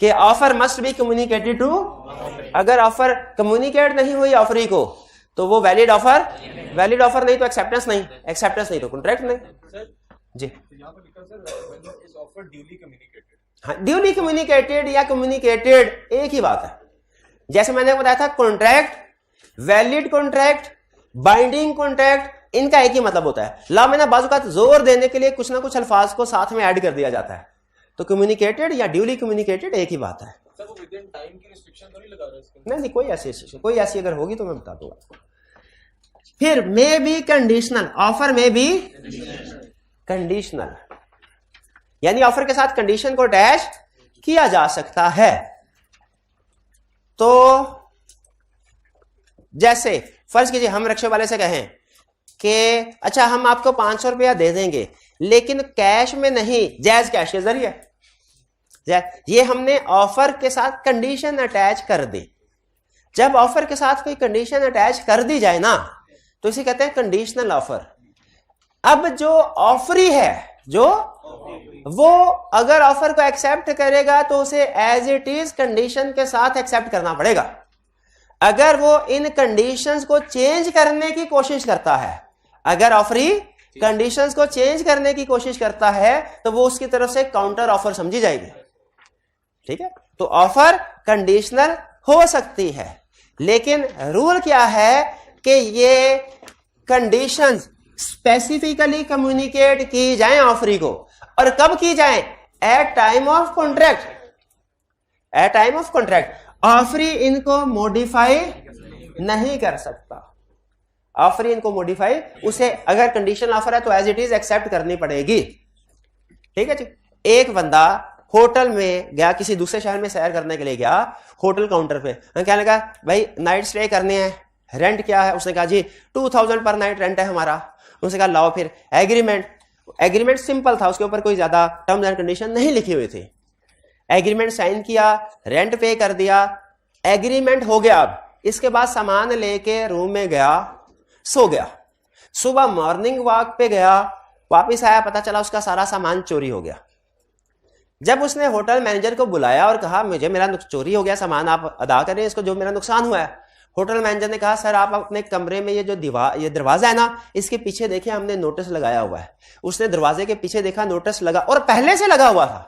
[SPEAKER 1] कि offer must be communicated to. अगर ऑफर कम्युनिकेट नहीं हुई ऑफरी को तो वो वैलिड ऑफर, वैलिड ऑफर नहीं तो एक्सेप्टेंस नहीं, एक्सेप्टेंस नहीं तो कॉन्ट्रैक्ट नहीं। जी हाँ, ड्यूली कम्युनिकेटेड या कम्युनिकेटेड एक ही बात है। जैसे मैंने बताया था, contract, valid contract, binding contract, इनका एक ही मतलब होता है। लॉ में ना बाजुकात जोर देने के लिए कुछ ना कुछ अल्फाज को साथ में ऐड कर दिया जाता है, तो कम्युनिकेटेड या ड्यूली कम्युनिकेटेड एक ही बात है। नहीं, कोई ऐसी अगर होगी तो मैं बता दूंगा। फिर मे बी कंडीशनल, ऑफर में भी कंडीशनल, यानी ऑफर के साथ कंडीशन को अटैच किया जा सकता है। तो जैसे फर्ज कीजिए हम रिक्शे वाले से कहें कि अच्छा हम आपको 500 रुपया दे देंगे, लेकिन कैश में नहीं, जायज कैश के जरिए। ये हमने ऑफर के साथ कंडीशन अटैच कर दी। जब ऑफर के साथ कोई कंडीशन अटैच कर दी जाए ना, तो इसे कहते हैं कंडीशनल ऑफर। अब जो ऑफरी है, जो वो अगर ऑफर को एक्सेप्ट करेगा तो उसे एज इट इज कंडीशन के साथ एक्सेप्ट करना पड़ेगा। अगर वो इन कंडीशंस को चेंज करने की कोशिश करता है, अगर ऑफरी कंडीशंस को चेंज करने की कोशिश करता है, तो वो उसकी तरफ से काउंटर ऑफर समझी जाएगी। ठीक है, तो ऑफर कंडीशनल हो सकती है, लेकिन रूल क्या है कि ये कंडीशंस स्पेसिफिकली कम्युनिकेट की जाए ऑफरी को। और कब की जाए? At time of contract. At time of contract offeree इनको मॉडिफाई नहीं कर सकता। ऑफर इनको मॉडिफाई, उसे अगर कंडीशनल ऑफर है तो एज इट इज एक्सेप्ट करनी पड़ेगी। ठीक है जी। एक बंदा होटल में गया, किसी दूसरे शहर में सैर करने के लिए गया, होटल काउंटर पे कहने लगा भाई नाइट स्टे करने हैं, रेंट क्या है? उसने कहा जी 2000 पर नाइट रेंट है हमारा। उसने कहा लाओ फिर एग्रीमेंट सिंपल था, उसके ऊपर कोई ज्यादा टर्म्स एंड कंडीशन नहीं लिखी हुई थी। एग्रीमेंट साइन किया, रेंट पे कर दिया, एग्रीमेंट हो गया। अब इसके बाद सामान लेके रूम में गया, सो गया। सुबह मॉर्निंग वॉक पे गया, वापस आया, पता चला उसका सारा सामान चोरी हो गया। जब उसने होटल मैनेजर को बुलाया और कहा मुझे मेरा चोरी हो गया सामान, आप अदा करें इसको जो मेरा नुकसान हुआ है। होटल मैनेजर ने कहा सर आप अपने कमरे में ये जो ये दरवाजा है ना, इसके पीछे देखिए हमने नोटिस लगाया हुआ है। उसने दरवाजे के पीछे देखा, नोटिस लगा और पहले से लगा हुआ था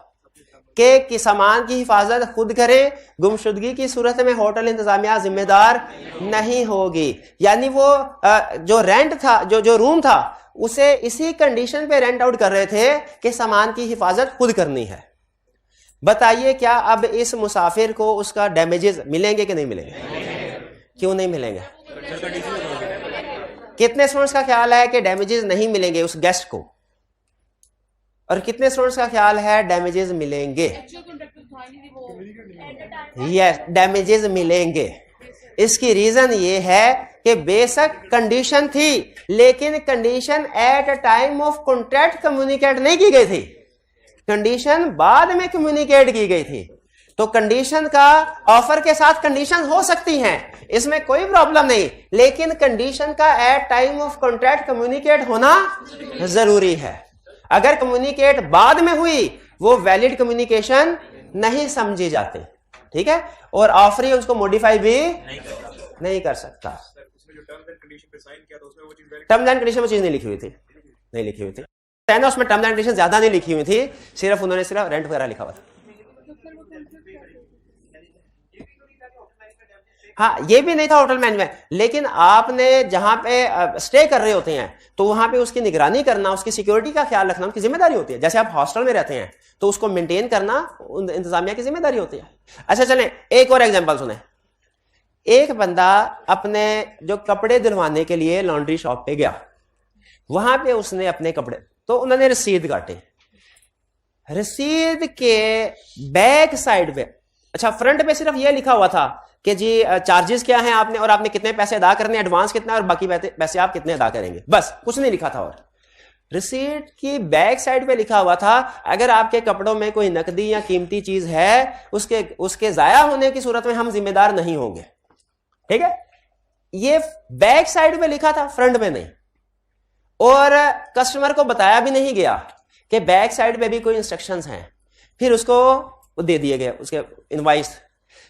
[SPEAKER 1] कि सामान की हिफाजत खुद करें, गुमशुदगी की सूरत में होटल इंतजामिया जिम्मेदार नहीं होगी। यानी वो जो रेंट था, जो रूम था, उसे इसी कंडीशन पे रेंट आउट कर रहे थे कि सामान की हिफाजत खुद करनी है। बताइए क्या अब इस मुसाफिर को उसका डैमेजेस मिलेंगे कि नहीं मिलेंगे? क्यों नहीं मिलेंगे? कितने स्टूडेंट्स का ख्याल है कि डैमेजेस नहीं मिलेंगे उस गेस्ट को, और कितने स्टूडेंट्स का ख्याल है डैमेजेस मिलेंगे? यस, डैमेजेस मिलेंगे। इसकी रीजन ये है कि बेशक कंडीशन थी, लेकिन condition at a time of contract communicate नहीं की गई थी, कंडीशन बाद में कम्युनिकेट की गई थी। तो कंडीशन का ऑफर के साथ कंडीशन हो सकती हैं, इसमें कोई प्रॉब्लम नहीं, लेकिन कंडीशन का at time of contract communicate होना जरूरी है। अगर कम्युनिकेट बाद में हुई वो वैलिड कम्युनिकेशन नहीं समझी जाती। ठीक है, और ऑफर उसको मॉडिफाई भी नहीं कर सकता। टर्म्स एंड कंडीशन में चीज नहीं लिखी हुई थी, नहीं लिखी हुई थी उसमें टर्म्स एंड कंडीशन ज्यादा नहीं लिखी हुई थी, सिर्फ उन्होंने सिर्फ रेंट वगैरह लिखा हुआ था। हाँ, ये भी नहीं था होटल मैनेजमेंट, लेकिन आपने जहां पे स्टे कर रहे होते हैं तो वहां पे उसकी निगरानी करना, उसकी सिक्योरिटी का ख्याल रखना उनकी जिम्मेदारी होती है। जैसे आप हॉस्टल में रहते हैं तो उसको मेंटेन करना इंतजामिया की जिम्मेदारी होती है। अच्छा चलें एक और एग्जांपल सुने। एक बंदा अपने जो कपड़े दिलवाने के लिए लॉन्ड्री शॉप पे गया, वहां पे उसने अपने कपड़े, तो उन्होंने रसीद काटे। रसीद के बैक साइड पे, अच्छा फ्रंट पे सिर्फ ये लिखा हुआ था कि जी चार्जेस क्या हैं आपने, और आपने कितने पैसे अदा करने, एडवांस कितना, और बाकी पैसे आप कितने अदा करेंगे, बस कुछ नहीं लिखा था। और रिसीट की बैक साइड पे लिखा हुआ था अगर आपके कपड़ों में कोई नकदी या कीमती चीज है, उसके जाया होने की सूरत में हम जिम्मेदार नहीं होंगे। ठीक है, ये बैक साइड पे लिखा था, फ्रंट में नहीं। और कस्टमर को बताया भी नहीं गया कि बैक साइड पे भी कोई इंस्ट्रक्शंस हैं। फिर उसको दे दिए गए उसके इनवॉइस।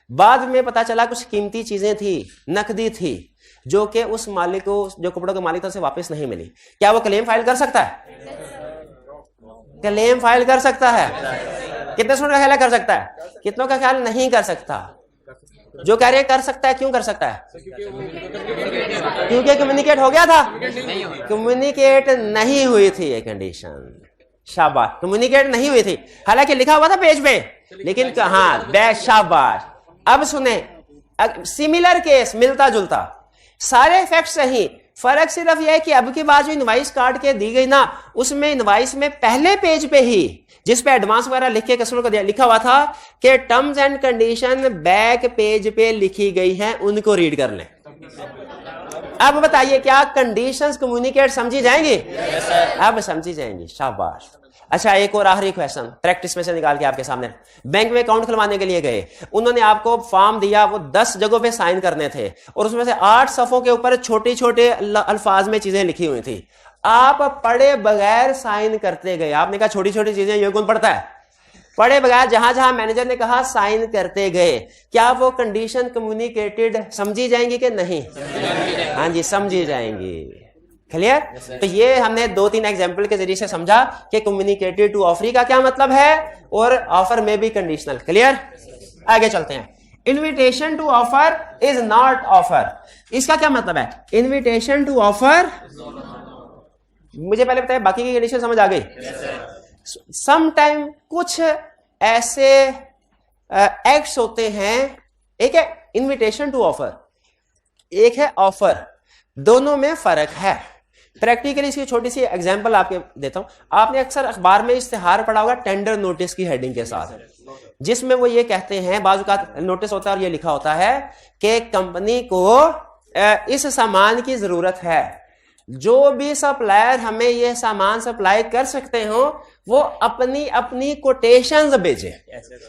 [SPEAKER 1] बाद में पता चला कुछ कीमती चीजें थी, नकदी थी, जो कि उस मालिक को, जो कपड़ों के मालिक था, उसे वापस नहीं मिली। क्या वो क्लेम फाइल कर सकता है? क्लेम फाइल कर सकता है। कितने स्टूडेंट का ख्याल कर सकता है? कितनों का ख्याल नहीं कर सकता? जो कह रहे हैं कर सकता है, क्यों कर सकता है? क्योंकि कम्युनिकेट हो गया था, कम्युनिकेट नहीं हुई थी ये कंडीशन। शाबाश, कम्युनिकेट नहीं हुई थी, हालांकि लिखा हुआ था पेज पे, लेकिन कहाँ? बैश, शाबाश। अब सुने, सिमिलर केस, मिलता जुलता, सारे फैक्ट सही, फर्क सिर्फ यह है कि अब की बात जो इनवाइस काट के दी गई ना, उसमें इनवाइस में पहले पेज पे ही जिस पे एडवांस वगैरह लिख के कस्टमर को दिया, लिखा हुआ था कि terms and condition back page पे लिखी गई हैं, उनको रीड कर लें। अब बताइए क्या कंडीशंस कम्युनिकेट समझी जाएंगी? अब समझी जाएंगी, शाबाश। अच्छा एक और आखिरी क्वेश्चन प्रैक्टिस में से निकाल के आपके सामने। बैंक में अकाउंट खुलवाने के लिए गए, उन्होंने आपको फॉर्म दिया, वो 10 जगहों पे साइन करने थे, और उसमें से 8 सफ़ों के ऊपर छोटे छोटे अल्फाज में चीजें लिखी हुई थी। आप पढ़े बगैर साइन करते गए। आपने कहा छोटी छोटी चीजें ये कौन पढ़ता है? पढ़े बगैर जहां जहां मैनेजर ने कहा साइन करते गए। क्या वो कंडीशन कम्युनिकेटेड समझी जाएंगी कि नहीं? हाँ जी, समझी जाएंगी। क्लियर? तो ये हमने 2-3 एग्जाम्पल के जरिए से समझा कि कम्युनिकेटेड टू ऑफर का क्या मतलब है, और ऑफर में भी कंडीशनल। क्लियर? आगे चलते हैं। Invitation to offer is not offer, इसका क्या मतलब है? इन्विटेशन टू ऑफर, मुझे पहले बताया, बाकी की कंडीशन समझ आ गई? समटाइम कुछ ऐसे एक्ट्स होते हैं, एक है इन्विटेशन टू ऑफर, एक है ऑफर, दोनों में फर्क है। प्रैक्टिकली इसकी छोटी सी एग्जांपल आपके देता हूं। आपने अक्सर अखबार में इश्तिहार पढ़ा होगा टेंडर नोटिस की हेडिंग के साथ, जिसमें वो ये कहते हैं, बाजू का नोटिस होता है और ये लिखा होता है कि कंपनी को इस सामान की जरूरत है, जो भी सप्लायर हमें ये सामान सप्लाई कर सकते हो वो अपनी अपनी कोटेशंस भेजे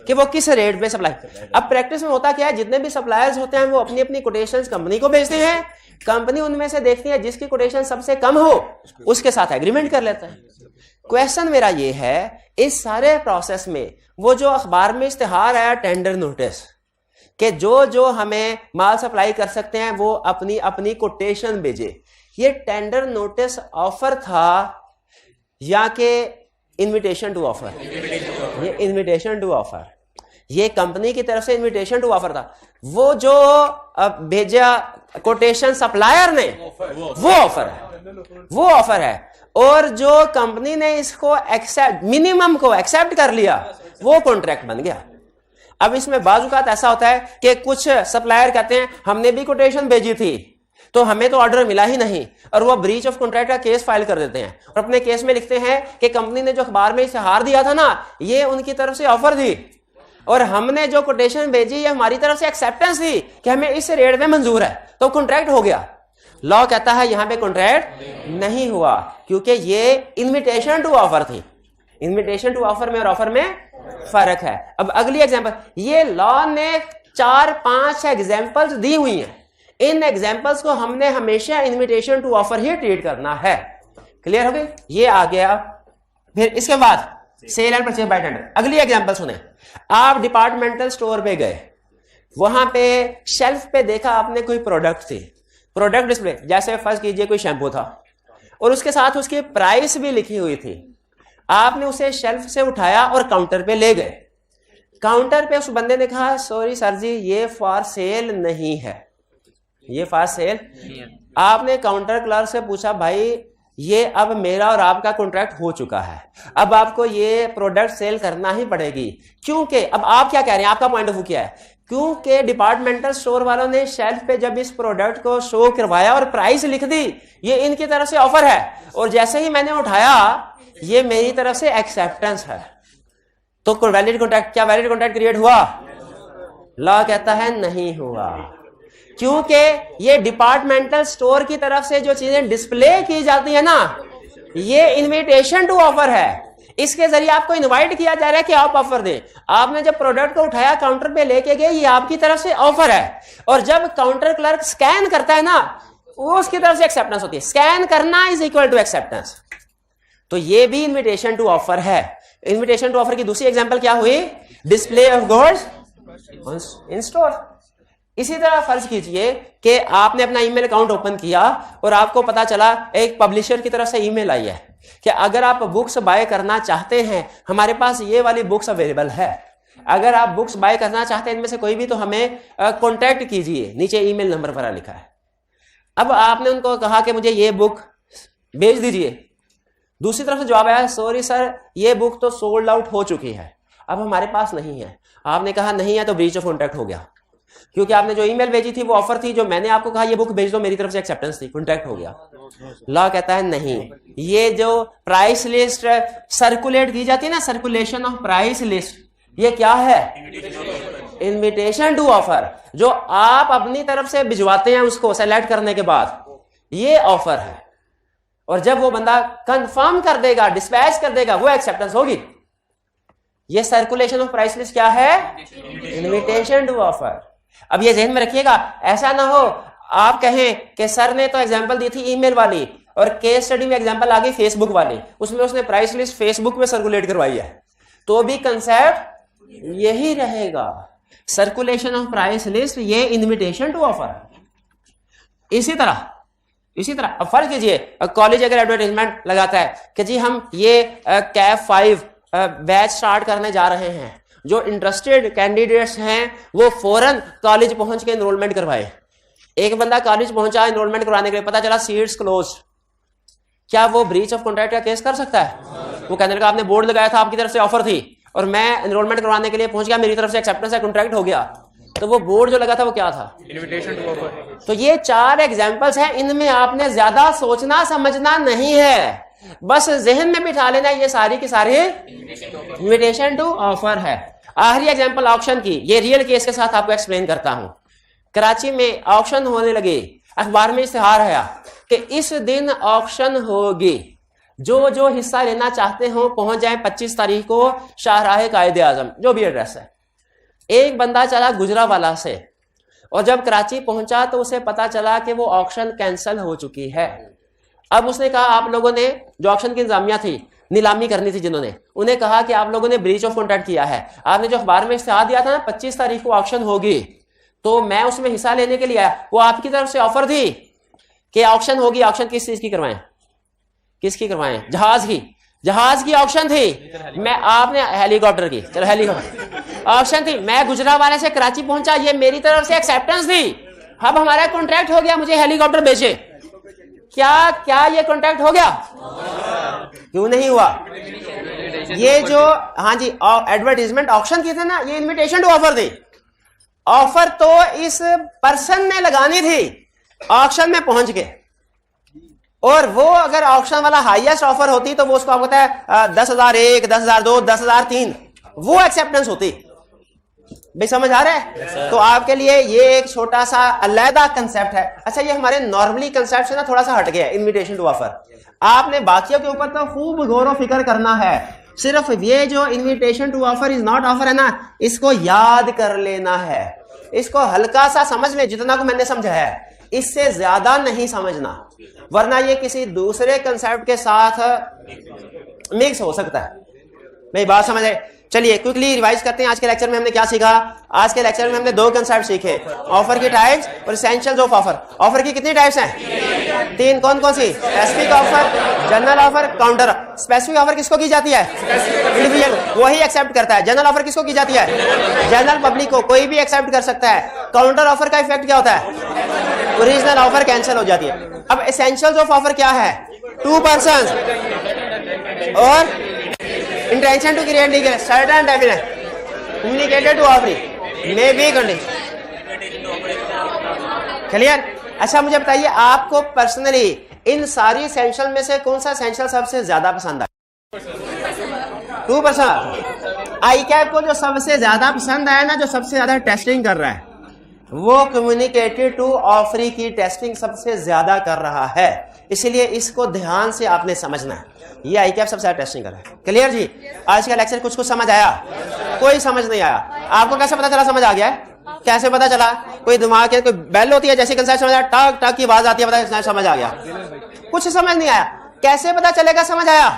[SPEAKER 1] कि वो किस रेट पे सप्लाई। अब प्रैक्टिस में होता क्या है, जितने भी सप्लायर्स होते हैं वो अपनी अपनी कोटेशंस कंपनी को भेजते हैं, कंपनी उनमें से देखती है जिसकी कोटेशन सबसे कम हो उसके साथ एग्रीमेंट कर लेता है। क्वेश्चन मेरा ये है, इस सारे प्रोसेस में वो जो अखबार में इश्तिहार आया टेंडर नोटिस कि जो हमें माल सप्लाई कर सकते हैं वो अपनी अपनी कोटेशन भेजे, ये टेंडर नोटिस ऑफर था या कि इनविटेशन टू ऑफर? ये इनविटेशन टू ऑफर, ये कंपनी की तरफ से इनविटेशन टू ऑफर था। वो जो भेजा कोटेशन सप्लायर ने वो ऑफर है, वो ऑफर है, और जो कंपनी ने इसको एक्सेप्ट, मिनिमम को एक्सेप्ट कर लिया वो कॉन्ट्रैक्ट बन गया। अब इसमें बाजुकात ऐसा होता है कि कुछ सप्लायर कहते हैं हमने भी कोटेशन भेजी थी तो हमें तो ऑर्डर मिला ही नहीं, और वो ब्रीच ऑफ कॉन्ट्रैक्ट का केस फाइल कर देते हैं और अपने केस में लिखते हैं कि कंपनी ने जो अखबार में इश्तिहार दिया था ना ये उनकी तरफ से ऑफर थी और हमने जो कोटेशन भेजी ये हमारी तरफ से एक्सेप्टेंस थी कि हमें इस रेट में मंजूर है, तो कॉन्ट्रैक्ट हो गया। लॉ कहता है यहां पे कॉन्ट्रैक्ट नहीं हुआ क्योंकि ये इन्विटेशन टू ऑफर थी। इन्विटेशन टू ऑफर में और ऑफर में फर्क है। अब अगली एग्जांपल, ये लॉ ने 4-5 एग्जांपल्स दी हुई हैं, इन एग्जांपल्स को हमने हमेशा इन्विटेशन टू ऑफर ही ट्रीट करना है। क्लियर हो गई? ये आ गया। फिर इसके बाद sale and purchase by tender. अगली एग्जांपल सुने, आप डिपार्टमेंटल स्टोर पे गए, वहां पे शेल्फ पे देखा आपने कोई प्रोडक्ट थी, प्रोडक्ट डिस्प्ले, जैसे फर्ज कीजिए कोई शैम्पू था और उसके साथ उसकी प्राइस भी लिखी हुई थी। आपने उसे शेल्फ से उठाया और काउंटर पे ले गए। काउंटर पे उस बंदे ने कहा सॉरी सर जी ये फॉर सेल नहीं है, ये फॉर सेल। आपने काउंटर क्लर्क से पूछा भाई ये अब मेरा और आपका कॉन्ट्रैक्ट हो चुका है, अब आपको ये प्रोडक्ट सेल करना ही पड़ेगी, क्योंकि अब आप क्या कह रहे हैं, आपका पॉइंट ऑफ व्यू क्या है? क्योंकि डिपार्टमेंटल स्टोर वालों ने शेल्फ पे जब इस प्रोडक्ट को शो करवाया और प्राइस लिख दी, ये इनकी तरफ से ऑफर है, और जैसे ही मैंने उठाया ये मेरी तरफ से एक्सेप्टेंस है, तो वैलिड कॉन्ट्रैक्ट, क्या वैलिड कॉन्ट्रैक्ट क्रिएट हुआ? लॉ कहता है नहीं हुआ, क्योंकि ये डिपार्टमेंटल स्टोर की तरफ से जो चीजें डिस्प्ले की जाती है ना, ये इनविटेशन टू ऑफर है। इसके जरिए आपको इनवाइट किया जा रहा है कि आप ऑफर दें। आपने जब प्रोडक्ट को उठाया काउंटर पे लेके गए, ये आपकी तरफ से ऑफर है, और जब काउंटर क्लर्क स्कैन करता है ना, वो उसकी तरफ से एक्सेप्टेंस होती है। स्कैन करना इज इक्वल टू एक्सेप्टेंस, तो ये भी इनविटेशन टू ऑफर है। इनविटेशन टू ऑफर की दूसरी एग्जांपल क्या हुई? Display of goods in store. इसी तरह फर्ज कीजिए कि आपने अपना ईमेल अकाउंट ओपन किया और आपको पता चला एक पब्लिशर की तरफ से ईमेल आई है कि अगर आप बुक्स बाय करना चाहते हैं, हमारे पास ये वाली बुक्स अवेलेबल है, अगर आप बुक्स बाय करना चाहते हैं इनमें से कोई भी तो हमें कॉन्टैक्ट कीजिए, नीचे ईमेल नंबर पर लिखा है। अब आपने उनको कहा कि मुझे ये बुक भेज दीजिए, दूसरी तरफ से जवाब आया सॉरी सर ये बुक तो सोल्ड आउट हो चुकी है, अब हमारे पास नहीं है। आपने कहा नहीं है तो ब्रीच ऑफ कॉन्ट्रैक्ट हो गया, क्योंकि आपने जो ईमेल भेजी थी वो ऑफर थी, जो मैंने आपको कहा ये बुक भेज दो, मेरी तरफ से एक्सेप्टेंस थी, कॉन्ट्रैक्ट हो गया। लॉ कहता है नहीं, ये जो प्राइस लिस्ट सर्कुलेट की जाती है ना, सर्कुलेशन ऑफ प्राइस लिस्ट, ये क्या है? Invitation to offer. जो आप अपनी तरफ से भिजवाते हैं उसको सेलेक्ट करने के बाद, ये ऑफर है, और जब वो बंदा कंफर्म कर देगा, डिस्पैच कर देगा, वो एक्सेप्टेंस होगी। ये सर्कुलेशन ऑफ प्राइस लिस्ट क्या है? Invitation to offer. अब ये ध्यान में रखिएगा, ऐसा ना हो आप कहें कि सर ने तो एग्जांपल दी थी ईमेल वाली और केस स्टडी में एग्जांपल आ गई फेसबुक वाली, उसमें उसने प्राइस लिस्ट फेसबुक में सर्कुलेट करवाई है, तो भी कंसेप्ट यही रहेगा, सर्कुलेशन ऑफ प्राइस लिस्ट, ये इनविटेशन टू ऑफर। इसी तरह अब फर्ज कीजिए कॉलेज अगर एडवर्टाइजमेंट लगाता है कि जी हम ये कैफ 5 बैच स्टार्ट करने जा रहे हैं, जो इंटरेस्टेड कैंडिडेट्स हैं वो फौरन कॉलेज पहुंच के एनरोलमेंट करवाए। एक बंदा कॉलेज पहुंचा एनरोलमेंट करवाने के लिए, पता चला सीट्स क्लोज, क्या वो ब्रीच ऑफ कॉन्ट्रैक्ट का केस कर सकता है? वो कहने लगा आपने बोर्ड लगाया था, आपकी तरफ से ऑफर थी और मैं एनरोलमेंट करवाने के लिए पहुंच गया, मेरी तरफ से एक्सेप्टेंस है, कॉन्ट्रैक्ट हो गया। तो वो बोर्ड जो लगा था वो क्या था?
[SPEAKER 4] Invitation to offer.
[SPEAKER 1] तो ये 4 एग्जाम्पल्स हैं, इनमें आपने ज्यादा सोचना समझना नहीं है, बस जहन में बिठा लेना ये सारी की सारी इनविटेशन टू ऑफर है। आखिरी एग्जाम्पल ऑक्शन की, ये रियल केस के साथ आपको एक्सप्लेन करता हूं। कराची में ऑक्शन होने लगे, अखबार में इश्तिहार आया कि इस दिन ऑक्शन होगी, जो जो हिस्सा लेना चाहते हो पहुंच जाएं 25 तारीख को शाहराह कायदे आजम, जो भी एड्रेस है। एक बंदा चला गुजरावाला से, और जब कराची पहुंचा तो उसे पता चला कि वो ऑक्शन कैंसिल हो चुकी है। अब उसने कहा आप लोगों ने, जो ऑक्शन की इंतजामिया थी, नीलामी करनी थी जिन्होंने, उन्हें कहा कि आप लोगों ने ब्रीच ऑफ कॉन्ट्रैक्ट किया है। आपने जो अखबार में इश्तिहार दिया था ना 25 तारीख को ऑक्शन होगी, तो मैं उसमें हिस्सा लेने के लिए आया। वो आपकी तरफ से ऑफर थी कि ऑक्शन होगी। ऑक्शन किस चीज की करवाएं? किसकी करवाएं? जहाज की ऑक्शन थी। मैं, आपने हेलीकॉप्टर की, चलो हेलीकॉप्टर ऑक्शन थी। मैं गुजरावाला से कराची पहुंचा, ये मेरी तरफ से एक्सेप्टेंस थी। अब हमारा कॉन्ट्रैक्ट हो गया, मुझे हेलीकॉप्टर बेचे। क्या ये कॉन्ट्रैक्ट हो गया? क्यों नहीं हुआ? ये जो, हाँ जी, एडवर्टीजमेंट ऑक्शन की थी ना, ये इनविटेशन टू ऑफर थी। ऑफर तो इस पर्सन ने लगानी थी ऑक्शन में पहुंच के, और वो अगर ऑक्शन वाला हाईएस्ट ऑफर होती तो वो उसको आपको पता है 10,001, 10,002, 10,003 वो एक्सेप्टेंस होती। भाई समझ आ रहा है? तो आपके लिए ये एक छोटा सा अलहदा कंसेप्ट है। अच्छा, ये हमारे नॉर्मली कंसेप्ट से ना थोड़ा सा हट गया है इनविटेशन टू ऑफर। आपने बाकियों के ऊपर तो खूब गौर व फिक्र करना है, सिर्फ ये जो invitation to offer is not offer है ना, इसको याद कर लेना है। इसको हल्का सा समझ में, जितना को मैंने समझाया है इससे ज्यादा नहीं समझना, वरना ये किसी दूसरे कंसेप्ट के साथ मिक्स हो सकता है। मेरी बात समझ आए? चलिए क्विकली रिवाइज करते हैं। आज के लेक्चर में हमने क्या सीखा? आज के लेक्चर में हमने 2 कंसेप्ट सीखे, ऑफर की टाइप्स और एसेंशियल्स ऑफ ऑफर। ऑफर की कितनी टाइप्स हैं? 3। कौन कौन सी? Specific offer, general offer, counter. Specific offer किसको की जाती है? इंडिविजुअल, वही एक्सेप्ट करता है। जनरल ऑफर किसको की जाती है? जनरल पब्लिक को, कोई भी एक्सेप्ट कर सकता है। काउंटर ऑफर का इफेक्ट क्या होता है? ओरिजिनल ऑफर कैंसिल हो जाती है। अब एसेंशियल्स ऑफ ऑफर क्या है? 2 पर्संस और intention to create legal certain definite communicated to offering may be condition। Clear? अच्छा मुझे बताइए, आपको पर्सनली इन सारी एसेंशियल में से कौन सा एसेंशियल सबसे ज्यादा पसंद आया? 2%। आईकैप को जो सबसे ज्यादा पसंद आया ना, जो सबसे ज्यादा टेस्टिंग कर रहा है, वो कम्युनिकेटेड टू ऑफरी की टेस्टिंग सबसे ज्यादा कर रहा है। इसलिए इसको ध्यान से आपने समझना है। ये आईकैप सबसे ज्यादा टेस्टिंग कर रहा है। क्लियर जी? आज का लेक्चर कुछ समझ आया? कोई समझ नहीं आया? आपको कैसे पता चला समझ आ गया है? कैसे पता चला? कोई दिमाग के कोई बेल होती है, जैसे कंसेप्ट समझ आया, टक टक की आवाज आती है, पता समझ आ गया। कुछ समझ नहीं आया, कैसे पता चलेगा समझ आया?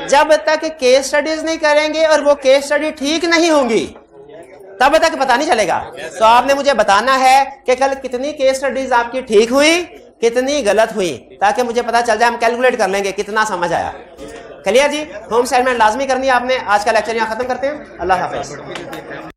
[SPEAKER 1] जब तक केस स्टडीज नहीं करेंगे और वो केस स्टडी ठीक नहीं होंगी तब तक पता नहीं चलेगा। तो आपने मुझे बताना है कि कल कितनी केस स्टडीज आपकी ठीक हुई, कितनी गलत हुई, ताकि मुझे पता चल जाए, हम कैलकुलेट कर लेंगे कितना समझ आया। क्लियर जी? होम असाइनमेंट लाजमी करनी है आपने। आज का लेक्चर यहाँ खत्म करते हैं। अल्लाह हाफिज।